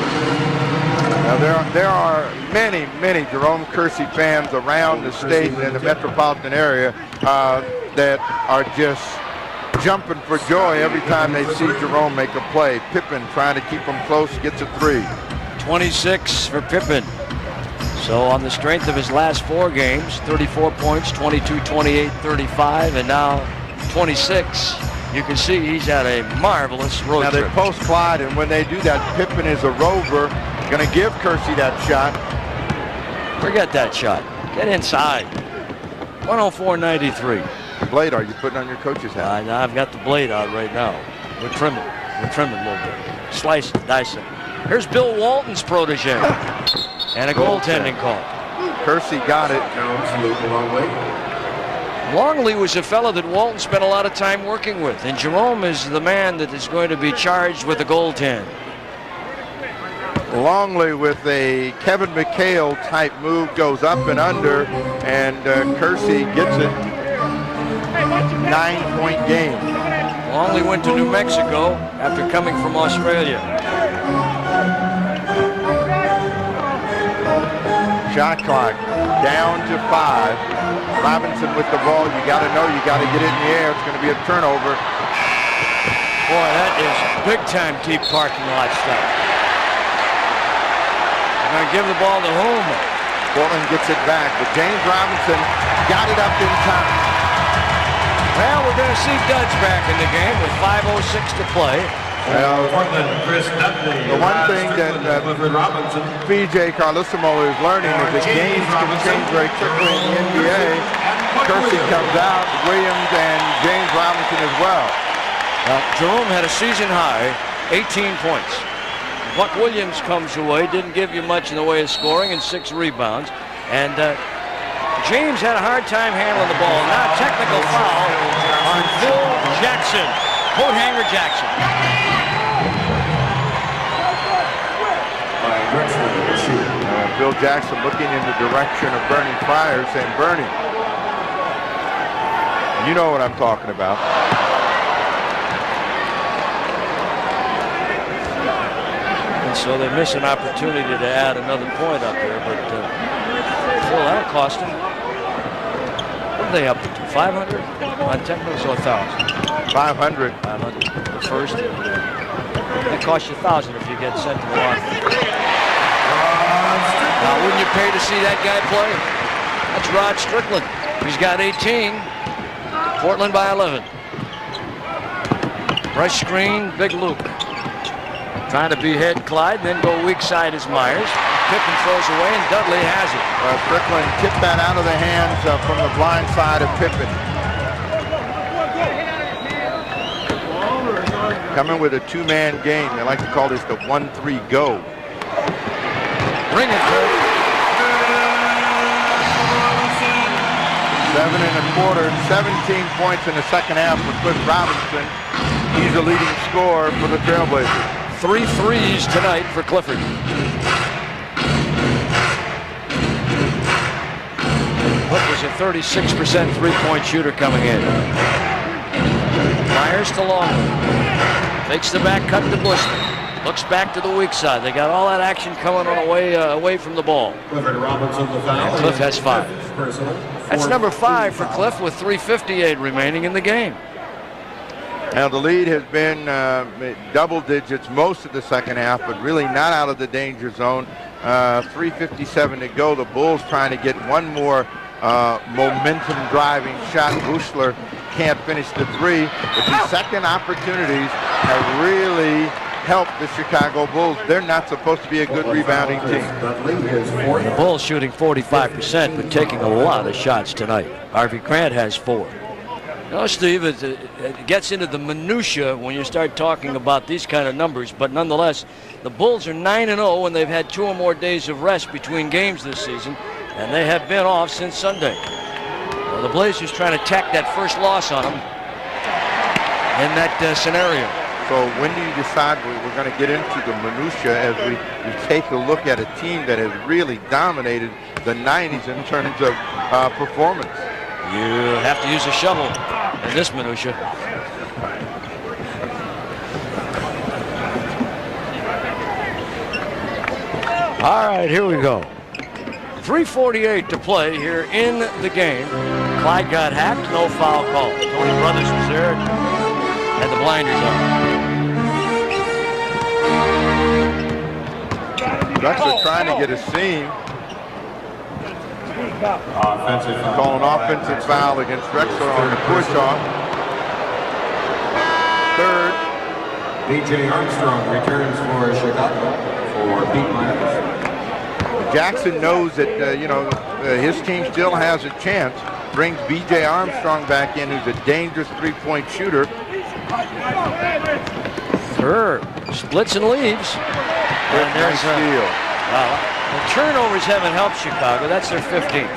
Now there are many Jerome Kersey fans around the state and in the metropolitan area that are just jumping for joy every time they see Jerome make a play. Pippen trying to keep him close, gets a 3. 26 for Pippen. So on the strength of his last 4 games, 34 points, 22, 28, 35, and now 26. You can see he's had a marvelous road trip. Now they post Clyde, and when they do that, Pippen is a rover. Going to give Kersey that shot. Forget that shot. Get inside. 104.93. Blade, are you putting on your coach's hat? I've got the blade out right now. We're trimming. We're trimming a little bit. Slice it, dice it. Here's Bill Walton's protege. And a goaltending call. Kersey got it. Longley was a fellow that Walton spent a lot of time working with. And Jerome is the man that is going to be charged with the goaltend. Longley with a Kevin McHale type move goes up and under, and Kersey gets it. 9-point game. Longley went to New Mexico after coming from Australia. Shot clock down to 5. Robinson with the ball. You got to know you got to get it in the air. It's going to be a turnover. Boy, that is big time deep parking lot stuff. Going to give the ball to whom? Portland gets it back, but James Robinson got it up in time. Well, we're going to see Dudge back in the game with 5:06 to play. Well, the one thing that PJ Carlissimo is learning is that games can change very quickly in the NBA. Kersey comes out, Williams and James Robinson as well. Jerome had a season high, 18 points. Buck Williams comes away, didn't give you much in the way of scoring, and 6 rebounds. And James had a hard time handling the ball. Now technical foul on Phil Jackson, coat hanger Jackson. Bill Jackson looking in the direction of Bernie Fryers, saying, Bernie, you know what I'm talking about. And so they miss an opportunity to add another point up there, but well, that'll cost them. What are they up to? 500 on technical, so 1,000. 500. 500 the first. That costs you 1,000 if you get sent to the line. Now, wouldn't you pay to see that guy play? That's Rod Strickland. He's got 18. Portland by 11. Fresh screen, big loop. Trying to behead Clyde, then go weak side is Myers. Pippen throws away, and Dudley has it. Strickland tipped that out of the hands from the blind side of Pippen. Coming with a two-man game. They like to call this the 1-3 go. Bring it, Kurt. 7 1/4, 17 points in the second half for Cliff Robinson. He's the leading scorer for the Trailblazers. 3 threes tonight for Clifford. Cliff was a 36% three-point shooter coming in. Myers to Longley. Takes the back cut to Bushman. Looks back to the weak side. They got all that action coming on away from the ball. And Cliff has 5. That's number 5 for Cliff with 3:58 remaining in the game. Now the lead has been double digits most of the second half, but really not out of the danger zone. 3:57 to go. The Bulls trying to get one more momentum driving shot. Bushler can't finish the 3, but these second opportunities have really helped the Chicago Bulls. They're not supposed to be a good rebounding team. The Bulls shooting 45%, but taking a lot of shots tonight. Harvey Grant has 4. You know, Steve, it gets into the minutia when you start talking about these kind of numbers, but nonetheless, the Bulls are 9-0 and they've had 2 or more days of rest between games this season, and they have been off since Sunday. Well, the Blazers trying to tack that first loss on them in that scenario. So when do you decide we're going to get into the minutia as we take a look at a team that has really dominated the 90s in terms of performance? You have to use a shovel in this minutia. All right, here we go. 3:48 to play here in the game. Clyde got hacked, no foul call. Tony Brothers was there, had the blinders on. Drexler trying to get a seam. Call an offensive foul against Drexler on the push-off. Third. B.J. Armstrong returns for Chicago for Pete Myers. Jackson knows that, his team still has a chance. Brings B.J. Armstrong back in, who's a dangerous three-point shooter. Kerr splits and leaves. And there's a steal. The turnovers haven't helped Chicago. That's their 15th.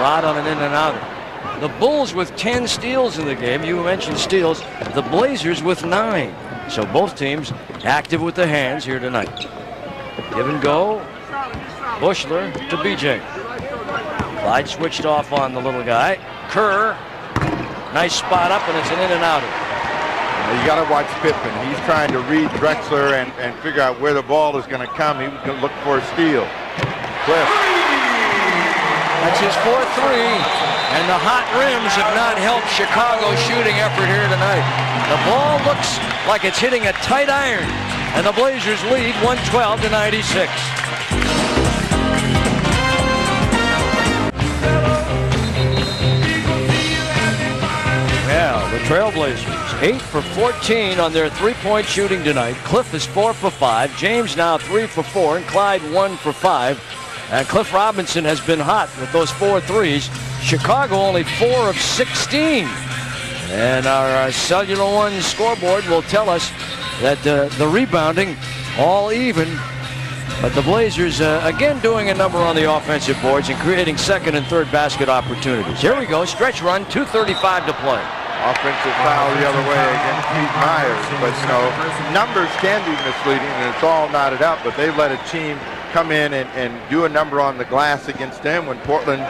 Rod on an in and out. The Bulls with 10 steals in the game. You mentioned steals. The Blazers with 9. So both teams active with the hands here tonight. Give and go. Bushler to BJ. Clyde switched off on the little guy. Kerr. Nice spot up, and it's an in and outer. You got to watch Pippen. He's trying to read Drexler and figure out where the ball is going to come. He was going to look for a steal. Cliff. That's his 4th 3. And the hot rims have not helped Chicago's shooting effort here tonight. The ball looks like it's hitting a tight iron. And the Blazers lead 112-96. Well, the Trailblazers 8 for 14 on their three-point shooting tonight. Cliff is 4 for 5. James now 3 for 4, and Clyde 1 for 5. And Cliff Robinson has been hot with those 4 threes. Chicago only 4 of 16. And our Cellular One scoreboard will tell us that the rebounding all even. But the Blazers again doing a number on the offensive boards and creating second and third basket opportunities. Here we go, stretch run, 2:35 to play. Offensive foul the other way against Pete Myers. But, numbers can be misleading, and it's all knotted out, but they've let a team come in and do a number on the glass against them when Portland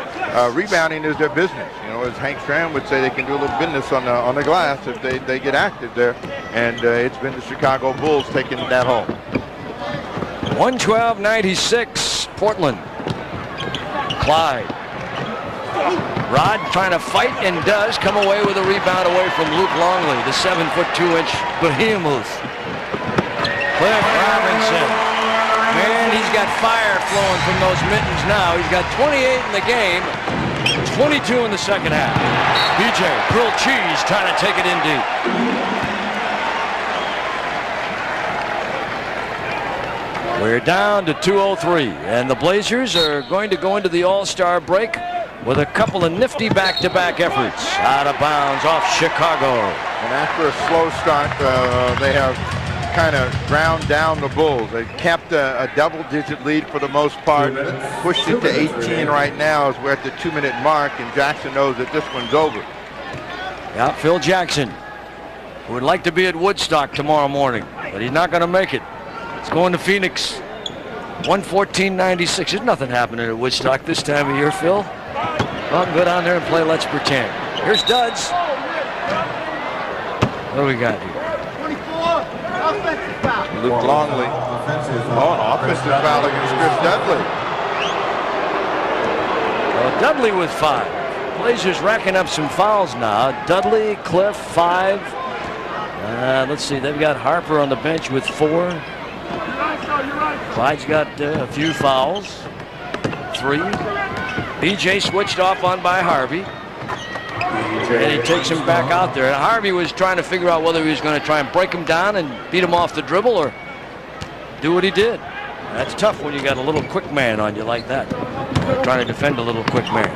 rebounding is their business. You know, as Hank Stram would say, they can do a little business on the glass if they get active there. And it's been the Chicago Bulls taking that home. 112-96, Portland. Clyde. Rod trying to fight and does come away with a rebound away from Luke Longley, the 7'2" behemoth. Cliff Robinson. Man, he's got fire flowing from those mittens now. He's got 28 in the game, 22 in the second half. BJ, grilled cheese, trying to take it in deep. We're down to 2:03, and the Blazers are going to go into the All-Star break with a couple of nifty back-to-back efforts. Out of bounds off Chicago. And after a slow start, they have kind of ground down the Bulls. They kept a double-digit lead for the most part, pushed it to 18 right now as we're at the 2-minute mark, and Jackson knows that this one's over. Yeah, Phil Jackson, who would like to be at Woodstock tomorrow morning, but he's not going to make it. It's going to Phoenix. 114-96. There's nothing happening at Woodstock this time of year, Phil. Well, go down there and play Let's Pretend. Here's Duds. What do we got here? 24, offensive foul. Luke Longley. Offensive foul against Chris Dudley. Well, Dudley with 5. Blazers racking up some fouls now. Dudley, Cliff, 5. Let's see, they've got Harper on the bench with 4. Clyde's got a few fouls. 3. BJ switched off on by Harvey. And he takes him back out there. And Harvey was trying to figure out whether he was going to try and break him down and beat him off the dribble or do what he did. That's tough when you got a little quick man on you like that. Trying to defend a little quick man.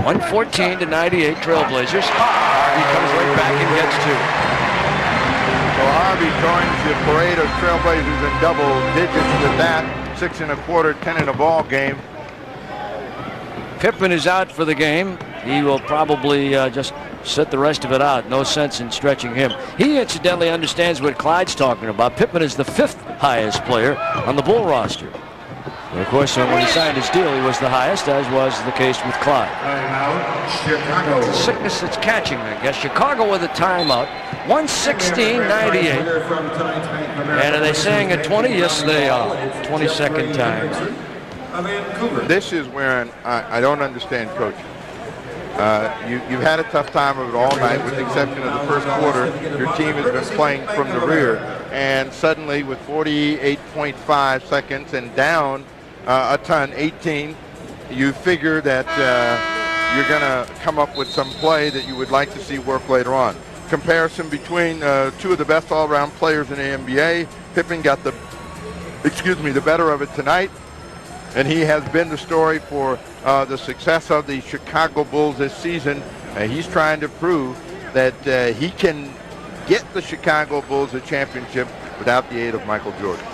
114-98 Trailblazers. Harvey comes right back and gets 2. So Harvey joins the parade of Trailblazers in double digits with that. 6 1/4, 10 in a ball game. Pippen is out for the game. He will probably just sit the rest of it out. No sense in stretching him. He incidentally understands what Clyde's talking about. Pippen is the 5th highest player on the Bull roster. And of course, when he signed his deal, he was the highest, as was the case with Clyde. It's a sickness that's catching, I guess. Chicago with a timeout. 116-98. And are they saying a 20? Yes, they are. 22nd time. This is where I don't understand coaching. You've had a tough time of it all night, with the exception of the first quarter. Your team has been playing from the rear. And suddenly, with 48.5 seconds and down a ton, 18, you figure that you're going to come up with some play that you would like to see work later on. Comparison between 2 of the best all-around players in the NBA. Pippen got the better of it tonight, and he has been the story for the success of the Chicago Bulls this season. He's trying to prove that he can get the Chicago Bulls a championship without the aid of Michael Jordan.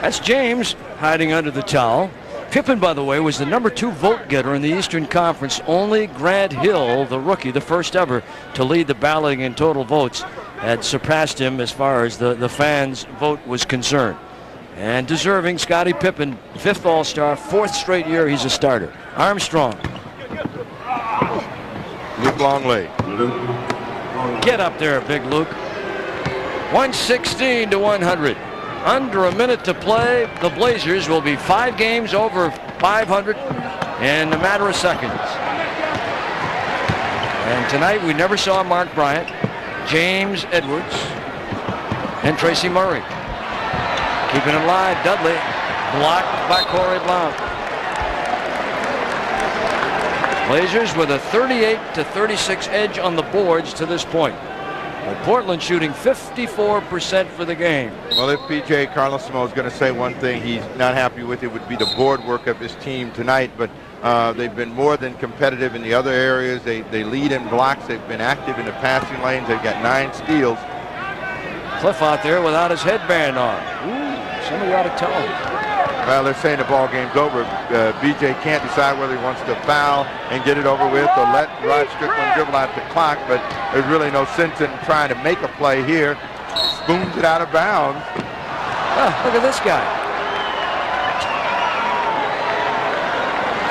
That's James hiding under the towel. Pippen, by the way, was the number 2 vote getter in the Eastern Conference. Only Grant Hill, the rookie, the first ever to lead the balloting in total votes, had surpassed him as far as the fans' vote was concerned. And deserving, Scottie Pippen, 5th All-Star, 4th straight year he's a starter. Armstrong. Luke Longley. Get up there, big Luke. 116-100. Under a minute to play. The Blazers will be 5 games over 500 in a matter of seconds. And tonight we never saw Mark Bryant, James Edwards, and Tracy Murray. Keeping it live, Dudley blocked by Corey Blount. Blazers with a 38-36 edge on the boards to this point. But Portland shooting 54% for the game. Well, if P.J. Carlesimo is going to say one thing he's not happy with, it would be the board work of his team tonight. But they've been more than competitive in the other areas. They lead in blocks. They've been active in the passing lanes. They've got 9 steals. Cliff out there without his headband on. Ooh, somebody ought to tell him. Well, they're saying the ball game's over. BJ can't decide whether he wants to foul and get it over with or let Rod Strickland dribble out the clock, but there's really no sense in trying to make a play here. Spoons it out of bounds. Oh, look at this guy.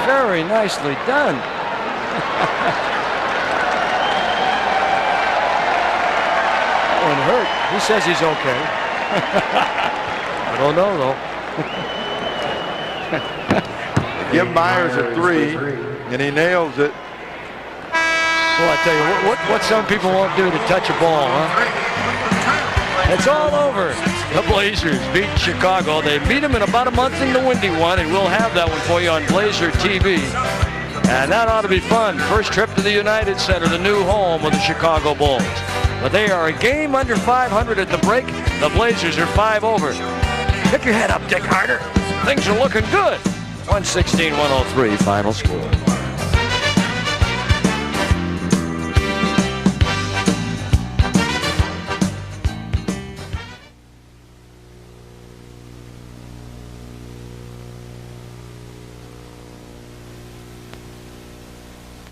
Very nicely done. That one hurt. He says he's okay. I don't know, though. Give Myers a 3, and he nails it. Well, I tell you, what some people won't do to touch a ball, huh? It's all over. The Blazers beat Chicago. They beat them in about a month in the windy one, and we'll have that one for you on Blazer TV. And that ought to be fun. First trip to the United Center, the new home of the Chicago Bulls. But they are a game under 500 at the break. The Blazers are 5 over. Pick your head up, Dick Harder. Things are looking good. 116-103 final score.